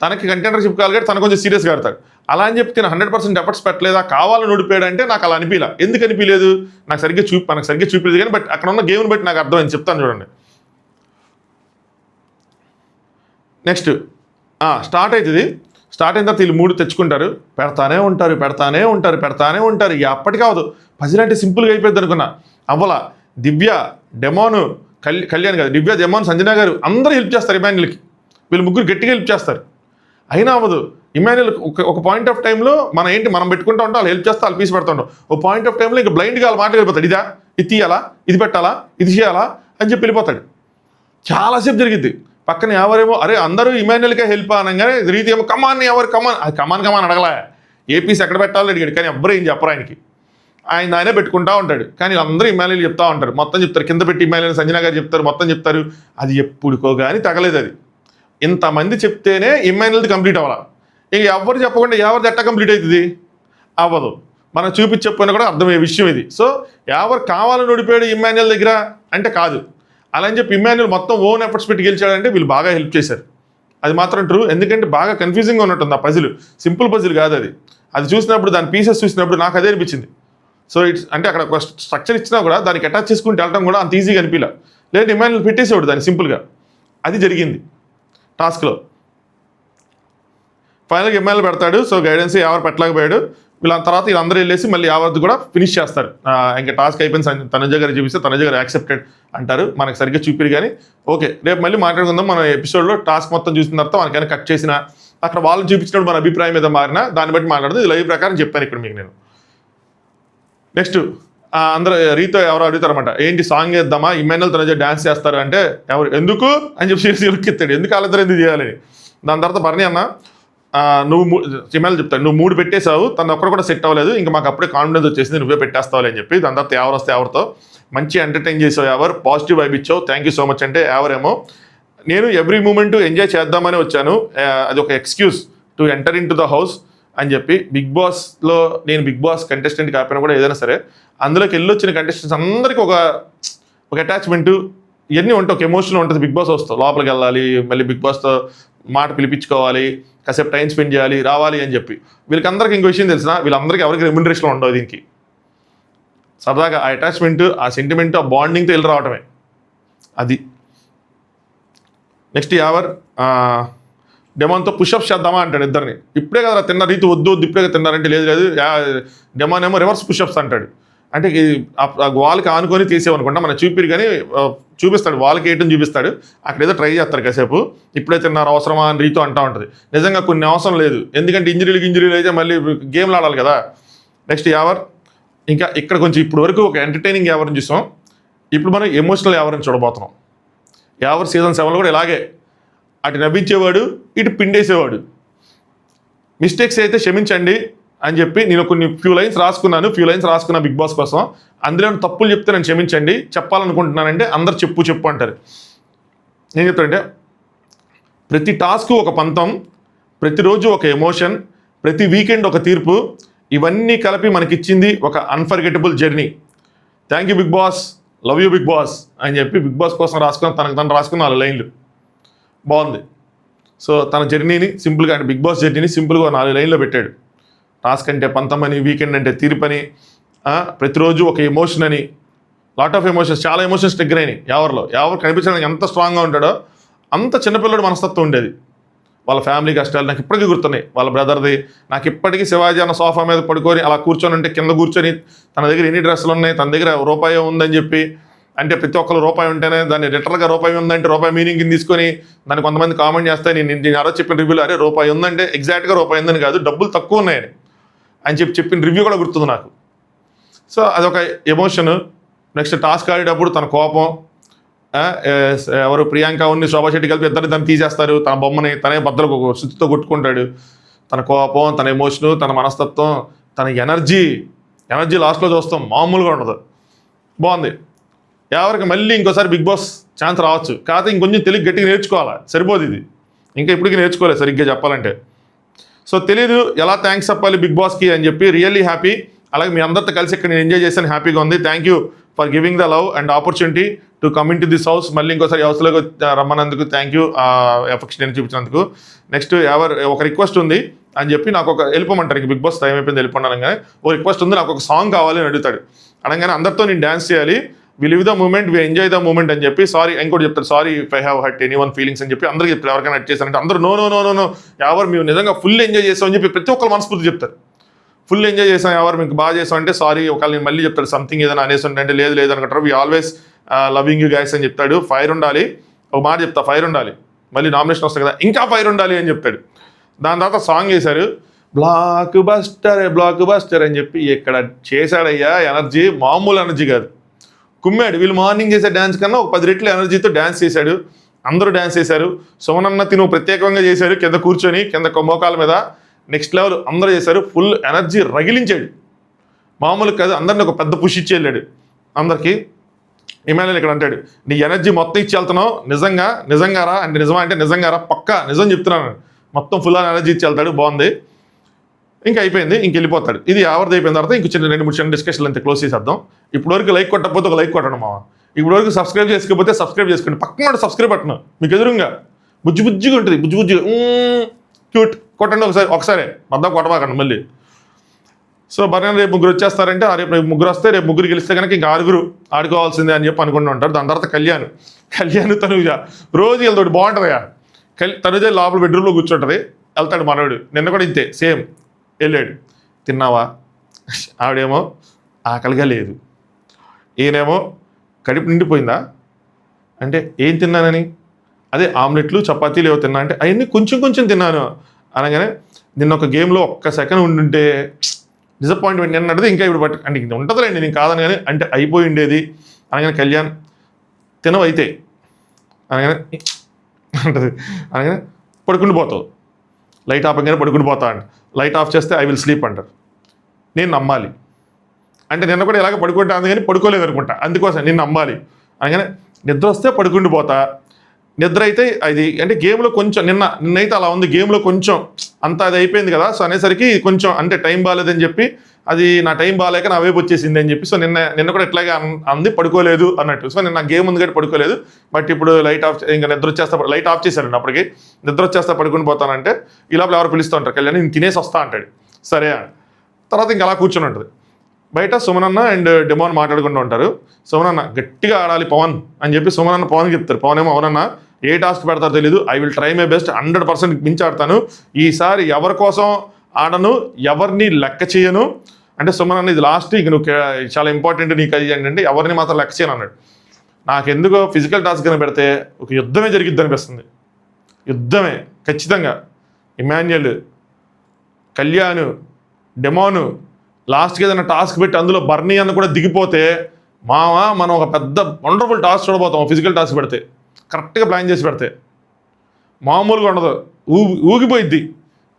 తనకి కంటెండర్షిప్ కావాలి కాబట్టి తను కొంచెం సీరియస్గా ఆడతాడు. అలా అని చెప్పి నేను 100% ఎఫర్ట్స్ పెట్టలేదా, కావాలని ఓడిపోయాడు అంటే నాకు అలా అనిపించలే. ఎందుకు అనిపించలేదు, మనకు సరిగ్గా చూపించలేదు కానీ, బట్ అక్కడ ఉన్న గేమ్ని బట్టి నాకు అర్థమైంది. చెప్తాను చూడండి. నెక్స్ట్ స్టార్ట్ అవుతుంది. స్టార్ట్ అయిన తర్వాత వీళ్ళు 3 తెచ్చుకుంటారు, పెడతానే ఉంటారు. ఇక అప్పటికే అవదు. పజిల్ అంటే సింపుల్గా అయిపోయింది అనుకున్నా, అవ్వలా. దివ్య, డెమోను, కళ్యాణ్ కాదు, దివ్య, డెమోన్, సంజన గారు అందరూ హెల్ప్ చేస్తారు ఇమాన్యుల్కి. వీళ్ళు ముగ్గురు గట్టిగా హెల్ప్ చేస్తారు, అయినా అవ్వదు. ఇమాన్యుల్ ఒక పాయింట్ ఆఫ్ టైంలో మనం పెట్టుకుంటూ ఉంటాం, వాళ్ళు హెల్ప్ చేస్తే వాళ్ళు పీస్ పెడుతుంటాం. ఒక పాయింట్ ఆఫ్ టైంలో ఇంకా బ్లైండ్గా వాళ్ళు మాట వెళ్ళిపోతాడు. ఇది తీయాలా, ఇది పెట్టాలా, ఇది చేయాలా అని చెప్పి వెళ్ళిపోతాడు. చాలాసేపు జరిగింది. పక్కన ఎవరేమో అరే అందరూ ఇమాన్యుల్కే హెల్ప్ అనగానే రీతి ఏమో కమాన్ కమాన్ అడగలా, ఏ పీస్ ఎక్కడ పెట్టాలో అడిగాడు. కానీ ఎవ్వరూ ఏం చెప్పరు ఆయనకి, ఆయనే పెట్టుకుంటా ఉంటాడు. కానీ అందరూ ఇమాన్యుల్ చెప్తా ఉంటారు, మొత్తం చెప్తారు, కింద పెట్టి ఇమాన్యుల్ సంజన గారు చెప్తారు, మొత్తం చెప్తారు. అది ఎప్పుడుకో కానీ తగలేదు. అది ఇంతమంది చెప్తేనే ఇమాన్యుల్ది కంప్లీట్ అవ్వాలి. ఇక ఎవరు చెప్పకుండా ఎవరిది ఎట్టా కంప్లీట్ అవుతుంది, అవ్వదు. మనం చెప్పినా కూడా అర్థమయ్యే విషయం ఇది. సో ఎవరు కావాలని ఓడిపోయాడు ఇమాన్యుల్ దగ్గర అంటే కాదు. అలా అని చెప్పి ఇమాన్యుల్ మొత్తం ఓన్ ఎఫర్ట్స్ పెట్టి గెలిచాడంటే వీళ్ళు బాగా హెల్ప్ చేశారు. అది మాత్రం ట్రూ. ఎందుకంటే బాగా కన్ఫ్యూజింగ్గా ఉన్నట్టుంది ఆ పజిల్. సింపుల్ పజిల్ కాదు అది. అది చూసినప్పుడు, దాని పీసెస్ చూసినప్పుడు నాకు అదే అనిపించింది. సో అంటే అక్కడ ఒక స్ట్రక్చర్ ఇచ్చినా కూడా దానికి అటాచ్ చేసుకుంటూ వెళ్ళడం కూడా అంత ఈజీగా అనిపించలే. లేదు ఇమాన్యుల్ పెట్టేసేవాడు దాన్ని సింపుల్గా. అది జరిగింది టాస్క్లో. ఫైనల్గా ఇమాన్యుల్ పెడతాడు. సో గైడెన్స్ ఎవరు పెట్టలేకపోయాడు. తర్వాత వీళ్ళందరూ వెళ్ళేసి మళ్ళీ యావత్తు కూడా ఫినిష్ చేస్తారు. ఇంకా టాస్క్ అయిపోయింది, తనుజ గారు చూపిస్తే తనుజ గారు యాక్సెప్టెడ్ అంటారు. మనకు సరిగ్గా చూపిరు కానీ ఓకే, రేపు మళ్ళీ మాట్లాడుకుందాం. మన ఎపిసోడ్లో టాస్క్ మొత్తం చూసిన తర్వాత మనకైనా కట్ చేసిన అక్కడ వాళ్ళు చూపించినప్పుడు మన అభిప్రాయం మీద మారినా దాన్ని బట్టి మాట్లాడుతుంది. ఇది లైవ్ ప్రకారం చెప్పాను ఇక్కడ మీకు నేను. నెక్స్ట్ అందరూ రీతో ఎవరు అడుగుతారన్నమాట, ఏంటి సాంగ్ వేద్దామా, ఇమాన్యుల్ తనుజ డ్యాన్స్ చేస్తారు అంటే ఎవరు ఎందుకు అని చెప్పి సీరియస్గా ఎత్తాడు, ఎందుకు వాళ్ళిద్దరు ఎందుకు చేయాలని. దాని తర్వాత భరణి అన్న నువ్వు ఇమాన్యుల్ చెప్తాడు, నువ్వు 3 పెట్టేశావు, తను ఒక్కడు కూడా సెట్ అవ్వలేదు, ఇంకా మాకు అప్పుడే కాన్ఫిడెన్స్ వచ్చేసింది, నువ్వే పెట్టేస్తావు అని చెప్పి. దాని తర్వాత ఎవరు వస్తే ఎవరితో మంచి ఎంటర్టైన్ చేసావు, ఎవరు పాజిటివ్ వైబ్ ఇచ్చావు, థ్యాంక్ యూ సో మచ్ అంటే ఎవరేమో నేను ఎవ్రీ మూమెంట్ ఎంజాయ్ చేద్దామని వచ్చాను, అది ఒక excuse to enter in to the house అని చెప్పి. బిగ్ బాస్లో నేను బిగ్ బాస్ కంటెస్టెంట్ కాకపోయినా కూడా ఏదైనా సరే అందులోకి వెళ్ళొచ్చిన కంటెస్టెంట్స్ అందరికీ ఒక అటాచ్మెంటు ఇవన్నీ ఉంటాయి, ఒక ఎమోషన్ ఉంటుంది. బిగ్ బాస్ వస్తావు లోపలికి వెళ్ళాలి, మళ్ళీ బిగ్ బాస్తో మాట పిలిపించుకోవాలి, కాసేపు టైం స్పెండ్ చేయాలి, రావాలి అని చెప్పి. వీళ్ళకందరికీ ఇంకో విషయం తెలిసిన, వీళ్ళందరికీ ఎవరికి రెమ్యునరేషన్ ఉండవు దీనికి. సరదాగా ఆ అటాచ్మెంట్, ఆ సెంటిమెంట్, ఆ బాండింగ్తో వెళ్ళి రావటమే అది. నెక్స్ట్ డెమాన్తో పుషప్స్ చేద్దామా అంటాడు ఇద్దరిని. ఇప్పుడే కదా తిన్న రీతి వద్దు ఇప్పుడే తిన్నారంటే లేదు డెమాన్ ఏమో రివర్స్ పుషప్స్ అంటాడు. అంటే వాల్కి ఆనుకొని తీసేవనుకుంటా మనం చూపిరు కానీ చూపిస్తాడు, వాల్కి వేయటం చూపిస్తాడు. అక్కడ ఏదో ట్రై చేస్తారు కాసేపు, ఇప్పుడే తిన్నారు అవసరమా అని రీతో అంటూ ఉంటుంది. నిజంగా కొన్ని అవసరం లేదు, ఎందుకంటే ఇంజరీలు అయితే మళ్ళీ గేమ్లు ఆడాలి కదా. నెక్స్ట్ ఇంకా ఇక్కడ కొంచెం ఇప్పుడు వరకు ఒక ఎంటర్టైనింగ్ ఎవరిని చూసాం, ఇప్పుడు మనం ఎమోషనల్ ఎవరిని చూడబోతున్నాం. సీజన్ 7లో కూడా ఇలాగే అటు నవ్వించేవాడు, ఇటు పిండేసేవాడు. మిస్టేక్స్ అయితే క్షమించండి అని చెప్పి నేను ఫ్యూ లైన్స్ రాసుకున్నా బిగ్ బాస్ కోసం. అందులో తప్పులు చెప్తే నేను క్షమించండి, చెప్పాలనుకుంటున్నానంటే అందరు చెప్పు అంటారు. నేను చెప్తానంటే ప్రతి టాస్క్ ఒక పంతం, ప్రతిరోజు ఒక ఎమోషన్, ప్రతి వీకెండ్ ఒక తీర్పు, ఇవన్నీ కలిపి మనకిచ్చింది ఒక unforgettable journey. Thank you Bigg Boss, love you Bigg Boss అని చెప్పి బిగ్ బాస్ కోసం తను రాసుకున్న 4 లైన్లు. బాగుంది. సో తన జర్నీని సింపుల్గా, అంటే బిగ్ బాస్ జర్నీని సింపుల్గా 4 లైన్లో పెట్టాడు. టాస్క్ అంటే పంతం అని, వీకెండ్ అంటే తీర్పని, ప్రతిరోజు ఒక ఎమోషన్ అని, లాట్ ఆఫ్ ఎమోషన్స్, చాలా ఎమోషన్స్ ట్రిగ్గర్ అయినాయి. ఎవరు కనిపించడానికి ఎంత స్ట్రాంగ్గా ఉంటాడో అంత చిన్నపిల్లడు మనస్తత్వం ఉండేది. వాళ్ళ ఫ్యామిలీ కష్టాలు నాకు ఇప్పటికీ గుర్తున్నాయి. వాళ్ళ బ్రదర్ది నాకు ఇప్పటికీ శివాజీ అన్న సోఫా మీద పడుకొని అలా కూర్చొని ఉంటే కింద కూర్చొని తన దగ్గర ఎన్ని డ్రెస్సులు ఉన్నాయి, తన దగ్గర రూపాయి ఉందని చెప్పి, అంటే ప్రతి ఒక్కరు రూపాయి ఉంటేనే దాన్ని లిటరల్గా రూపాయి ఉందంటే రూపాయి మీనింగ్ తీసుకొని దాన్ని కొంతమంది కామెంట్ చేస్తే నేను ఎవరో చెప్పిన రివ్యూలో అరే రూపాయి ఉందంటే ఎగ్జాక్ట్గా రూపాయి ఉందని కాదు, డబ్బులు తక్కువ ఉన్నాయని అని చెప్పిన రివ్యూ కూడా గుర్తుంది నాకు. సో అదొక ఎమోషన్. నెక్స్ట్ టాస్క్ ఆడేటప్పుడు తన కోపం, ఎవరు ప్రియాంక శోభా శెట్టి కలిపి ఇద్దరు దాన్ని తీసేస్తారు, తన బొమ్మని తనే బద్దలకు ఒక శుద్ధితో కొట్టుకుంటాడు. తన కోపం, తన ఎమోషను, తన మనస్తత్వం, తన ఎనర్జీ లాస్ట్లో చూస్తాం, మామూలుగా ఉండదు. బాగుంది. ఎవరికి మళ్ళీ ఇంకోసారి బిగ్ బాస్ ఛాన్స్ రావచ్చు, కాకపోతే ఇంకొంచెం తెలివి గట్టిగా నేర్చుకోవాలి, సరిపోదు ఇది. ఇంకా ఇప్పటికీ నేర్చుకోలేదు సరిగ్గా చెప్పాలంటే. సో తెలీదు ఎలా థ్యాంక్స్ చెప్పాలి బిగ్ బాస్కి అని చెప్పి. Really happy. అలాగే మీ అందరితో కలిసి ఇక్కడ నేను ఎంజాయ్ చేశాను, హ్యాపీగా ఉంది. Thank you for giving the love and opportunity to come in to this house, మళ్ళీ ఇంకోసారి హౌస్లోకి రమ్మన్నందుకు థ్యాంక్ యూ, ఎఫెక్షన్ చూపించినందుకు. నెక్స్ట్ ఒక రిక్వెస్ట్ ఉంది అని చెప్పి నాకు ఒక వెళ్ళిపోమంటారు, ఇంక బిగ్ బాస్ టైం అయిపోయింది వెళ్ళిపోండి అనగానే ఓ రిక్వెస్ట్ ఉంది, నాకు ఒక సాంగ్ కావాలి అని అడుగుతాడు. అనగానే అందరితో నేను డ్యాన్స్ చేయాలి, we live the moment, we enjoy the moment అని చెప్పి సారీ ఇంకోటి చెప్తారు, sorry if I have hurt any one feelings అని చెప్పి అందరికీ చెప్తారు. ఎవరికైనా హర్ట్ చేశారంటే అందరూ no no no no no ఎవరు మేము నిజంగా ఫుల్ ఎంజాయ్ చేస్తామని చెప్పి ప్రతి ఒక్కరు మనస్ఫూర్తి చెప్తారు. ఫుల్ ఎంజాయ్ చేసాం, ఎవరు మీకు బాగా చేసాం అంటే సారీ ఒకవేళ నేను మళ్ళీ చెప్తాడు సంథింగ్ ఏదైనా అనేసి అంటే లేదు లేదు అనుకుంటారు. We always loving you guys అని చెప్తాడు. ఫైర్ ఉండాలి, ఒక మాట చెప్తా, ఫైర్ ఉండాలి, మళ్ళీ నామినేషన్ వస్తుంది కదా ఇంకా ఫైర్ ఉండాలి అని చెప్తాడు. దాని తర్వాత సాంగ్ వేశారు, బ్లాక్ బస్టర్ అని చెప్పి ఇక్కడ చేశాడయ్యా ఎనర్జీ, మామూలు ఎనర్జీ కాదు, కుమ్మాడు. వీళ్ళు మార్నింగ్ చేసే డ్యాన్స్ కన్నా ఒక 10 రెట్లు ఎనర్జీతో డ్యాన్స్ చేశాడు, అందరూ డ్యాన్స్ చేశారు. సుమనన్న తిను ప్రత్యేకంగా చేశారు, కింద కూర్చొని కింద మోకాల మీద నెక్స్ట్ లెవెల్ అందరూ చేశారు. ఫుల్ ఎనర్జీ రగిలించాడు, మామూలు కాదు. అందరిని ఒక పెద్ద పుష్ ఇచ్చి వెళ్ళాడు అందరికీ. ఇమానుయల్ ఇక్కడ అంటాడు, నీ ఎనర్జీ మొత్తం ఇచ్చి వెళ్తున్నావు, నిజంగా రా అంటే నిజమా అంటే నిజంగా రా, పక్కా నిజం చెప్తున్నాను, మొత్తం ఫుల్ ఎనర్జీ ఇచ్చి వెళ్తాడు. బాగుంది, ఇంకా అయిపోయింది, ఇంక వెళ్ళిపోతాడు. ఇది ఎవరిది అయిపోయిన తర్వాత ఇంక చిన్న 2-3 చిన్న డిస్కషన్లు అంతే, క్లోజ్ చేసేద్దాం. ఇప్పటివరకు లైక్ కొట్టకపోతే ఒక లైక్ కొట్టడం మావా, ఇప్పటివరకు సబ్స్క్రైబ్ చేసుకోకపోతే సబ్స్క్రైబ్ చేసుకోండి, పక్కన సబ్స్క్రైబ్ బటన్ మీకు ఎదురుగా బుజ్జిగా ఉంటుంది, బుజ్జిగా క్యూట్ కొట్టండి ఒకసారి మధ్య కొట్టబాకండి మళ్ళీ. సో బర్రెన్ రేపు 3 వచ్చేస్తారంటే రేపు 3 వస్తే రేపు 3 గెలిస్తే కనుక ఇంకా 6 ఆడుకోవాల్సిందే అని చెప్పి అనుకుంటూ ఉంటారు. దాని తర్వాత కళ్యాణ్ తనుజ రోజు వెళ్తాడు, బాగుంటుందిగా. తనుజ లోపల బెడ్రూమ్లో కూర్చుంటుంది, వెళ్తాడు మనోడు. నిన్న కూడా ఇంతే సేమ్ వెళ్ళాడు, తిన్నావా, ఆవిడేమో ఆకలిగా లేదు, ఈయనేమో కడుపు నిండిపోయిందా అంటే ఏం తిన్నానని, అదే ఆమ్లెట్లు చపాతీలు ఏవో తిన్నా అంటే అవన్నీ కొంచెం తిన్నాను అనగానే నిన్న ఒక గేమ్లో ఒక్క సెకండ్ ఉండుంటే డిసప్పాయింట్మెంట్ నిన్న అడితే ఇంకా ఇప్పుడు అంటే ఇది ఉంటుందిలేండి నేను కాదని కానీ అంటే అయిపోయి ఉండేది అనగానే కళ్యాణ్ తినవైతే అనగానే అంటది, అనగానే పడుకుని పోతావు, లైట్ ఆపగానే పడుకుని పోతా అంట, లైట్ ఆఫ్ చేస్తే ఐ విల్ స్లీప్ అంటారు. నేను నమ్మాలి అంటే నిన్న కూడా ఇలాగ పడుకుంటాను కానీ పడుకోలేదు అనుకుంటా, అందుకోసం నేను నమ్మాలి అనగానే నిద్ర వస్తే పడుకుండి పోతా, నిద్ర అయితే అది అంటే గేమ్లో కొంచెం నిన్నైతే అలా ఉంది, గేమ్లో కొంచెం అంత అది అయిపోయింది కదా, సో అనేసరికి కొంచెం అంటే టైం బాగాలేదని చెప్పి అది నా టైం బాగాలేక నా వైపు వచ్చేసింది అని చెప్పి, సో నిన్న కూడా ఇట్లాగే అంది పడుకోలేదు అన్నట్టు. సో నిన్న గేమ్ ఉంది కాబట్టి పడుకోలేదు, బట్ ఇప్పుడు లైట్ ఆఫ్ ఇంకా నిద్ర వచ్చేస్తా, లైట్ ఆఫ్ చేశారండి అప్పటికి, నిద్ర వచ్చేస్తా పడుకుని పోతానంటే ఈ లోపల ఎవరు పిలుస్తూ ఉంటారు, కళ్యాణ్ నేను తినేసి వస్తా అంటాడు. సరే తర్వాత ఇంకా అలా కూర్చొని ఉంటుంది. బయట సుమనన్న అండ్ డెమోన్ మాట్లాడుకుంటూ ఉంటారు. సుమనన్న గట్టిగా ఆడాలి పవన్ అని చెప్పి సుమనన్న పవన్కి చెప్తారు. పవన్ ఏమో అవునన్నా ఏ టాస్క్ పెడతారో తెలీదు, I will try my best, 100% మించి ఆడతాను, ఈసారి ఎవరి కోసం ఆడను, ఎవరిని లెక్క చేయను అంటే సుమనన్న ఇది లాస్ట్, ఇక నువ్వు చాలా ఇంపార్టెంట్ నీకు అది ఏంటంటే ఎవరిని మాత్రం లెక్క చేయను అన్నాడు. నాకెందుకో ఫిజికల్ టాస్క్ అని పెడితే ఒక యుద్ధమే జరిగిద్ది అనిపిస్తుంది, యుద్ధమే ఖచ్చితంగా. ఇమాన్యుయల్, కళ్యాణ్, డెమోను లాస్ట్కి ఏదైనా టాస్క్ పెట్టి అందులో బర్నీ అన్న కూడా దిగిపోతే మనం ఒక పెద్ద వండర్ఫుల్ టాస్క్ చూడబోతాం. ఫిజికల్ టాస్క్ పెడితే కరెక్ట్గా ప్లాన్ చేసి పెడితే మామూలుగా ఉండదు, ఊగిపోయిద్ది.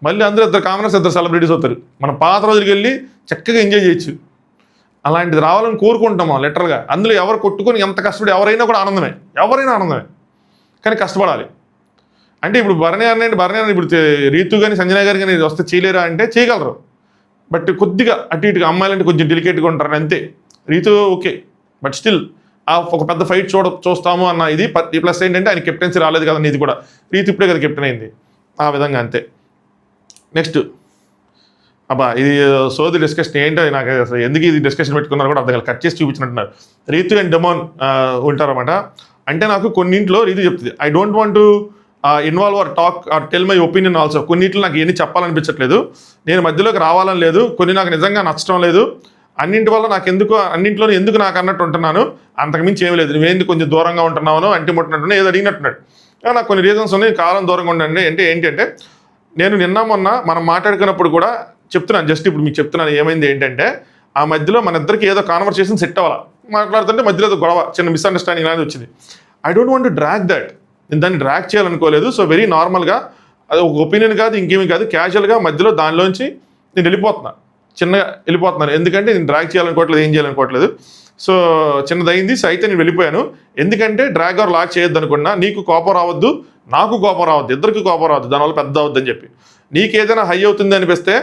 మళ్ళీ అందరూ 2 కామనర్స్ 2 సెలబ్రిటీస్ అవుతారు, మనం పాత రోజులకి వెళ్ళి చక్కగా ఎంజాయ్ చేయొచ్చు. అలాంటిది రావాలని కోరుకుంటాం లిటరల్గా. అందులో ఎవరు కొట్టుకొని ఎంత కష్టపడి ఎవరైనా కూడా ఆనందమే, కానీ కష్టపడాలి. అంటే ఇప్పుడు భరణి ఇప్పుడు రీతు కానీ సంజన గారు కానీ వస్తే చేయలేరా అంటే చేయగలరు, బట్ కొద్దిగా అటు ఇటుగా అమ్మాయిలంటే కొంచెం డెలికేట్గా ఉంటారు అంతే. రీతు ఓకే, బట్ స్టిల్ ఒక పెద్ద ఫైట్ చూస్తాము అన్న ఇది ప్లస్ ఏంటంటే ఆయన కెప్టెన్సీ రాలేదు కదండి, ఇది కూడా రీతు ఇప్పుడే కదా కెప్టెన్ అయింది, ఆ విధంగా అంతే. నెక్స్ట్ ఇది సోది డిస్కషన్ ఏంటో నాకు అసలు ఎందుకు ఇది డిస్కషన్ పెట్టుకున్నారు కూడా అర్థం కట్ చేసి చూపించినట్టున్నారు. రీతు అండ్ డెమోన్ ఉంటారన్నమాట. అంటే నాకు కొన్నింట్లో రీతు చెప్తుంది, I don't want to involve or talk or tell my opinion also. కొన్నింటిలో నాకు ఏమీ చెప్పాలనిపించట్లేదు, నేను మధ్యలోకి రావాలని లేదు, కొన్ని నాకు నిజంగా నచ్చడం లేదు, అన్నింటి వల్ల నాకు అన్నింటిలో ఎందుకు నాకు అన్నట్టు ఉంటున్నాను, అంతకుమించి ఏమీ లేదు, నువ్వేంది కొంచెం దూరంగా ఉంటున్నావు అంటి ముట్టినట్టు ఏదో అడిగినట్టున్నాడు. నాకు కొన్ని రీజన్స్ ఉన్నాయి, కాలం దూరంగా ఉండండి అంటే ఏంటంటే నేను మొన్న మనం మాట్లాడుకున్నప్పుడు కూడా చెప్తున్నాను, జస్ట్ ఇప్పుడు మీకు చెప్తున్నాను ఏమైంది ఏంటంటే ఆ మధ్యలో మన ఇద్దరికి ఏదో కాన్వర్సేషన్ సెట్ అవ్వాలా, మాట్లాడుతుంటే మధ్యలో గొడవ చిన్న మిస్అండర్స్టాండింగ్ అనేది వచ్చింది. I don't want to drag that, నేను దాన్ని డ్రాగ్ చేయాలనుకోలేదు. సో వెరీ నార్మల్గా అది ఒక ఒపీనియన్ కాదు, ఇంకేమీ కాదు, క్యాజువల్గా మధ్యలో దానిలోంచి నేను చిన్నగా వెళ్ళిపోతున్నాను, ఎందుకంటే నేను డ్రాగ్ చేయాలనుకోవట్లేదు, ఏం చేయాలనుకోవట్లేదు. సో చిన్నదైంది, సో అయితే నేను వెళ్ళిపోయాను. ఎందుకంటే డ్రాగ్ ఆర్ లాక్ చేయొద్దు అనుకున్నా, నీకు కోపం రావద్దు, నాకు కోపం రావద్దు, ఇద్దరికి కోపం రావద్దు, దానివల్ల పెద్ద అవద్దు అని చెప్పి. నీకు ఏదైనా హై అవుతుంది అనిపిస్తే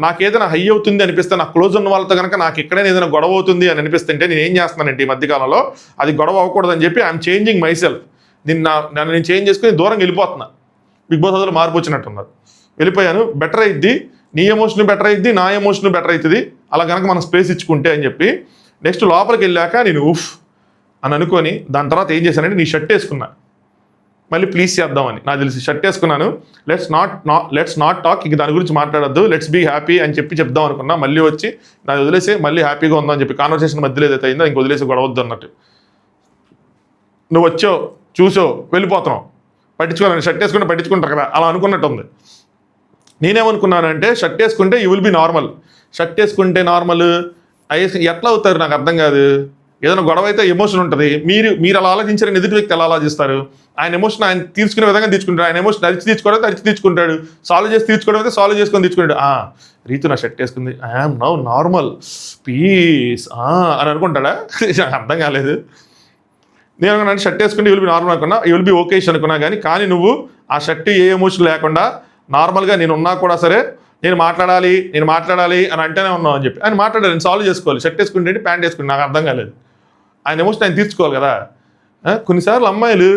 నాకు ఏదైనా హై అవుతుంది అనిపిస్తే నాకు క్లోజ్ ఉన్న వాళ్ళతో కనుక నాకు ఎక్కడైనా ఏదైనా గొడవ అవుతుంది అని అనిపిస్తుంటే నేను ఏం చేస్తున్నానంటే ఈ మధ్యకాలంలో అది గొడవ అవ్వకూడదని చెప్పి ఐఎమ్ చేంజింగ్ మై సెల్ఫ్. నన్ను నేను చేంజ్ చేసుకుని దూరంగా వెళ్ళిపోతున్నా. బిగ్ బాస్ హౌస్లో మార్పు వచ్చినట్టున్నారు. వెళ్ళిపోయాను, బెటర్ అయ్యిద్ది, నీ ఎమోషన్ బెటర్ అయ్యిద్ది, నా ఎమోషన్ బెటర్ అవుతుంది, అలా కనుక మనం స్పేస్ ఇచ్చుకుంటే అని చెప్పి నెక్స్ట్ లోపలికి వెళ్ళాక నేను ఉఫ్ అని అనుకొని దాని తర్వాత ఏం చేశానంటే నీ షర్ట్ వేసుకున్నా, మళ్ళీ ప్లీజ్ చేద్దామని. నాకు తెలిసి షర్ట్ వేసుకున్నాను. లెట్స్ నాట్ టాక్, ఇంక దాని గురించి మాట్లాడద్దు, లెట్స్ బీ హ్యాపీ అని చెప్పి చెప్దాం అనుకున్నా. మళ్ళీ వచ్చి నాకు వదిలేసి మళ్ళీ హ్యాపీగా ఉందని చెప్పి కాన్వర్సేషన్ మధ్యలో ఏదైతే అయిందో ఇంక వదిలేసి గొడవద్దు అన్నట్టు. నువ్వు వచ్చావు చూసావు వెళ్ళిపోతున్నావు, పట్టించుకోవాలి, షర్ట్ వేసుకుంటే పట్టించుకుంటారు కదా, అలా అనుకున్నట్టు ఉంది. నేనేమనుకున్నానంటే షర్ట్ వేసుకుంటే you will be normal, shirt వేసుకుంటే నార్మల్ ఎట్లా అవుతారు నాకు అర్థం కాదు. ఏదైనా గొడవ అయితే ఎమోషన్ ఉంటుంది, మీరు అలా ఆలోచించారని ఎదుటి వ్యక్తి ఎలా ఆలోచిస్తారు? ఆయన ఎమోషన్ ఆయన తీర్చుకునే విధంగా తీర్చుకుంటాడు, ఆయన ఎమోషన్ అరిచి తీర్చుకోవడం అరిచి తీర్చుకుంటాడు, సాల్వ్ చేసి తీర్చుకోవడం అయితే సాల్వ్ చేసుకొని తీర్చుకుంటాడు. రీతు నా షర్ట్ వేసుకుంది, ఐఎమ్ నౌ నార్మల్ పీస్ అని అనుకుంటాడా? అర్థం కాలేదు. నేను అనుకున్నా షర్ట్ వేసుకుంటే యూ విల్ బి నార్మల్ అనుకున్నా, యూ విల్ బి ఓకేష్ అనుకున్నా. కానీ నువ్వు ఆ షర్ట్ ఏ ఎమోషన్ లేకుండా నార్మల్గా నేను ఉన్నా కూడా సరే నేను మాట్లాడాలి అని అంటేనే ఉన్నావు అని చెప్పి ఆయన మాట్లాడాలి, నేను సాల్వ్ చేసుకోవాలి. షర్ట్ వేసుకుంటే ప్యాంట్ వేసుకుంటే నాకు అర్థం కాలేదు. ఆయన ఎమోషన్ ఆయన తీర్చుకోవాలి కదా. కొన్నిసార్లు అమ్మాయిలు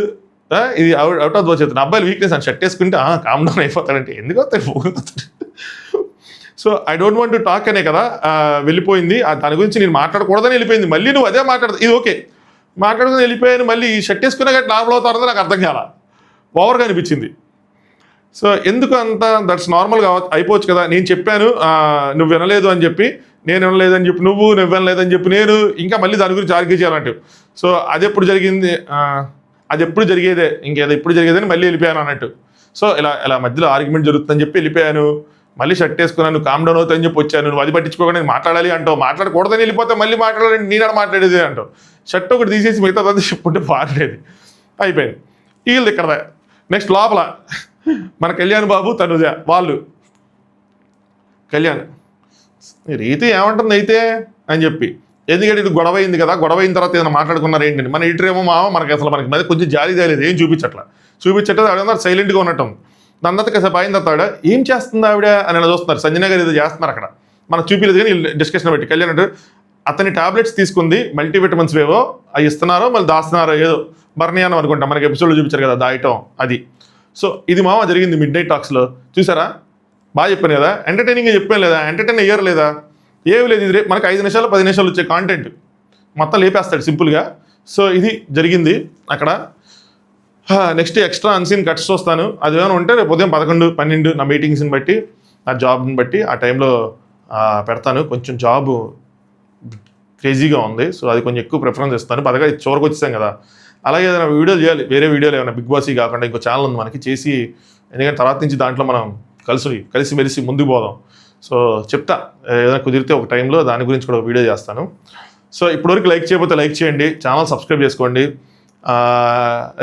ఇది అవుట్ ఆఫ్ ద చెప్తాను, అబ్బాయిలు వీక్నెస్ అని షర్ట్ వేసుకుంటే కామ్ డౌన్ అయిపోతాడంటే ఎందుకు అవుతాడు. So I don't want to talk అనే కదా వెళ్ళిపోయింది. దాని గురించి నేను మాట్లాడకూడదని వెళ్ళిపోయింది. మళ్ళీ నువ్వు అదే మాట్లాడదు, ఇది ఓకే మాట్లాడుకుని వెళ్ళిపోయాను, మళ్ళీ షర్ట్ వేసుకున్నా కానీ నార్మల్ అవుతారో నాకు అర్థం కాల, ఓవర్గా అనిపించింది. సో ఎందుకు అంత దట్స్ నార్మల్గా అయిపోవచ్చు కదా. నేను చెప్పాను నువ్వు వినలేదు అని చెప్పి, నేను వినలేదని చెప్పి నువ్వు వినలేదని చెప్పి నేను ఇంకా మళ్ళీ దాని గురించి ఆర్గ్యూ చేయాలంటే. సో అది ఎప్పుడు జరిగింది, అది ఎప్పుడు జరిగేదే, ఇంకేదో ఎప్పుడు జరిగేదని మళ్ళీ వెళ్ళిపోయాను అన్నట్టు. సో ఇలా మధ్యలో ఆర్గ్యుమెంట్ జరుగుతుందని చెప్పి వెళ్ళిపోయాను, మళ్ళీ షర్ట్ వేసుకున్నాను, కామ్ డౌన్ అవుతాయని చెప్పి వచ్చాను. నువ్వు అది పట్టించుకోకుండా నేను మాట్లాడాలి అంటావు, మాట్లాడకూడదని వెళ్ళిపోతే మళ్ళీ మాట్లాడాలని నేను మాట్లాడేది అంటావు. షర్ట్ ఒకటి తీసేసి మిగతా చెప్పుకుంటే బాగలేదు. అయిపోయింది వీళ్ళది ఇక్కడ. నెక్స్ట్ లోపల మన కళ్యాణ్ బాబు తనుజ వాళ్ళు కళ్యాణ్ రీతి ఏమంటుంది అయితే అని చెప్పి, ఎందుకంటే ఇది గొడవ అయింది కదా, గొడవ అయిన తర్వాత ఏదైనా మాట్లాడుకున్నారు ఏంటండి. మన ఇటరేమో మనకి మీద కొంచెం జాలి జాలేదు, ఏం చూపించట్లేదు ఆవిడ సైలెంట్గా ఉన్నట్టు. దాని తర్వాత కాసేపు అయిన తర్వాత ఏం చేస్తుంది ఆవిడ అని అలా చూస్తున్నారు. సంజన గారు ఏదో చేస్తున్నారు అక్కడ, మనకు చూపించలేదు కానీ డిస్కషన్ పెట్టి. కళ్యాణ్ అంటే అతని టాబ్లెట్స్ తీసుకుంది, మల్టీవిటమిన్స్ ఏవో అవి ఇస్తున్నారో మళ్ళీ దాస్తున్నారో ఏదో బర్నియానం అనుకుంటా, మనకి ఎపిసోడ్లో చూపించారు కదా దాయటం అది. సో ఇది జరిగింది మిడ్ నైట్ టాక్స్లో చూసారా, బాగా చెప్పాను కదా, ఎంటర్టైనింగ్గా చెప్పాను లేదా, ఎంటర్టైన్ అయ్యారు లేదా, ఏమి లేదు. ఇది మనకు 5 నిమిషాలు 10 నిమిషాలు వచ్చే కాంటెంట్ మొత్తం లేపేస్తాడు సింపుల్గా. సో ఇది జరిగింది అక్కడ. నెక్స్ట్ ఎక్స్ట్రా అన్సీన్ కట్స్ వస్తాను, అది ఏమైనా ఉంటే రేపు ఉదయం 11, 12 నా మీటింగ్స్ని బట్టి నా జాబ్ని బట్టి ఆ టైంలో పెడతాను. కొంచెం జాబ్ క్రేజీగా ఉంది, సో అది కొంచెం ఎక్కువ ప్రిఫరెన్స్ ఇస్తాను. పదగా చివరికి వచ్చేసాం కదా, అలాగే ఏదైనా వీడియోలు చేయాలి, వేరే వీడియోలు ఏమైనా బిగ్ బాస్ కాకుండా ఇంకో ఛానల్ ఉంది మనకి చేసి, ఎందుకంటే తర్వాత నుంచి దాంట్లో మనం కలిసి ముందుకు పోదాం. సో చెప్తా ఏదైనా కుదిరితే ఒక టైంలో దాని గురించి కూడా వీడియో చేస్తాను. సో ఇప్పటివరకు లైక్ చేయకపోతే లైక్ చేయండి, ఛానల్ సబ్స్క్రైబ్ చేసుకోండి.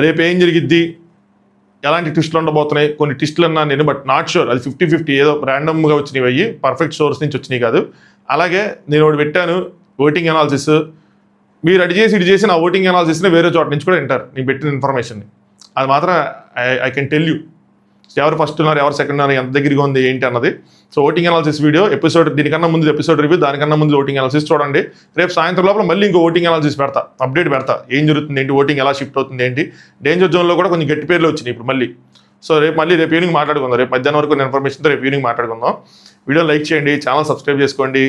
రేపు ఏం జరిగిద్ది, ఎలాంటి ట్విస్టులు ఉండబోతున్నాయి, కొన్ని ట్విస్టులు అన్నా నేను బట్ నాట్ షూర్, అది 50-50 ఏదో ర్యాండమ్గా వచ్చినవి అయ్యి పర్ఫెక్ట్ సోర్స్ నుంచి వచ్చినాయి కాదు. అలాగే నేను ఒకటి పెట్టాను ఓటింగ్ అనాలిసిస్, మీరు అడి చేసి ఇటు చేసి నా ఓటింగ్ అనాలిసిస్ని వేరే చోట నుంచి కూడా వింటారు నేను పెట్టిన ఇన్ఫర్మేషన్ని. అది మాత్రం ఐ కెన్ టెల్ యూ ఎవరు ఫస్ట్ ఉన్నారు ఎవరు సెకండ్ ఉన్నారు ఎంత దగ్గరగా ఉంది ఏంటి అన్నది. So voting analysis video episode, దీనికన్నా ముందు ఎపిసోడ్ రివ్యూ, దానికన్నా ముందు ఓటింగ్ అనాలిసిస్ చూడండి. రేపు సాయంత్రం లోపల మళ్ళీ ఇంకో ఓటింగ్ అనాలిసిస్ పెడతా, అప్డేట్ పెడతా, ఏం జరుగుతుంది ఏంటి, ఓటింగ్ ఎలా షిఫ్ట్ అవుతుంది ఏంటి. డేంజర్ జోన్లో కూడా కొంచెం గట్టి పేర్లు వచ్చినాయి ఇప్పుడు మళ్ళీ. సో రేపు ఈవినింగ్ మాట్లాడుకుందాం, రేపు మధ్యాహ్నం వరకు ఇన్ఫర్మేషన్తో రేపు ఈవినింగ్ మాట్లాడుకుందాం. వీడియో లైక్ చేయండి, ఛానల్ సబ్స్క్రైబ్ చేసుకోండి.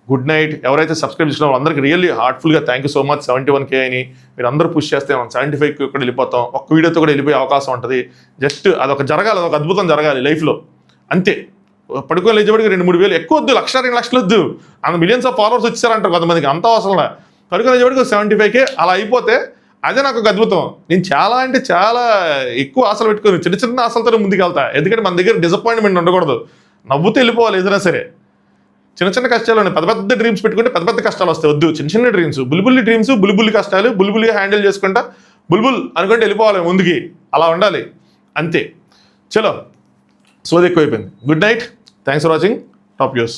Good night. ఎవరైతే సబ్స్క్రైబ్ చేసుకున్నారో అందరికీ రియల్లీ హార్ట్ఫుల్గా thank you so much. 71K అని మీరు అందరూ పుష్ చేస్తే మనం 75K కూడా వెళ్ళిపోతాం, ఒక్క వీడియోతో కూడా వెళ్ళిపోయే అవకాశం ఉంటుంది. జస్ట్ అదొక జరగాలి, అదొక అద్భుతం జరగాలి లైఫ్లో, అంతే. పడుకొని లేచేపటికి 2-3 వేలు ఎక్కువ వద్దు, 1-2 లక్షలు వద్దు, అంత మిలియన్స్ ఆఫ్ ఫాలోవర్స్ వచ్చారంటారు కొంతమందికి, అంత అవసరం. పడుకొని లేచేపటికి 75K అలా అయిపోతే అదే నాకు ఒక అద్భుతం. నేను చాలా అంటే చాలా ఎక్కువ ఆశలు పెట్టుకొని చిన్న ఆశలతో ముందుకు వెళ్తా, ఎందుకంటే మన దగ్గర డిసప్పాయింట్మెంట్ ఉండకూడదు, నవ్వుతూ వెళ్ళిపోవాలి ఏదైనా సరే. చిన్న కష్టాలు ఉన్నాయి, పెద్ద డ్రీమ్స్ పెట్టుకుంటే పెద్ద కష్టాలు వస్తాయి, వద్దు. చిన్న డ్రీమ్స్, బుల్బుల్లి డ్రీమ్స్, బుల్బుల్లి కష్టాలు, బుల్బుల్గా హ్యాండిల్ చేసుకుంటా బుల్బుల్ అనుకుంటే వెళ్ళిపోవాలి ముందుకి, అలా ఉండాలి అంతే. చలో సోది ఎక్కువైపోయింది. Good night, thanks for watching, top news.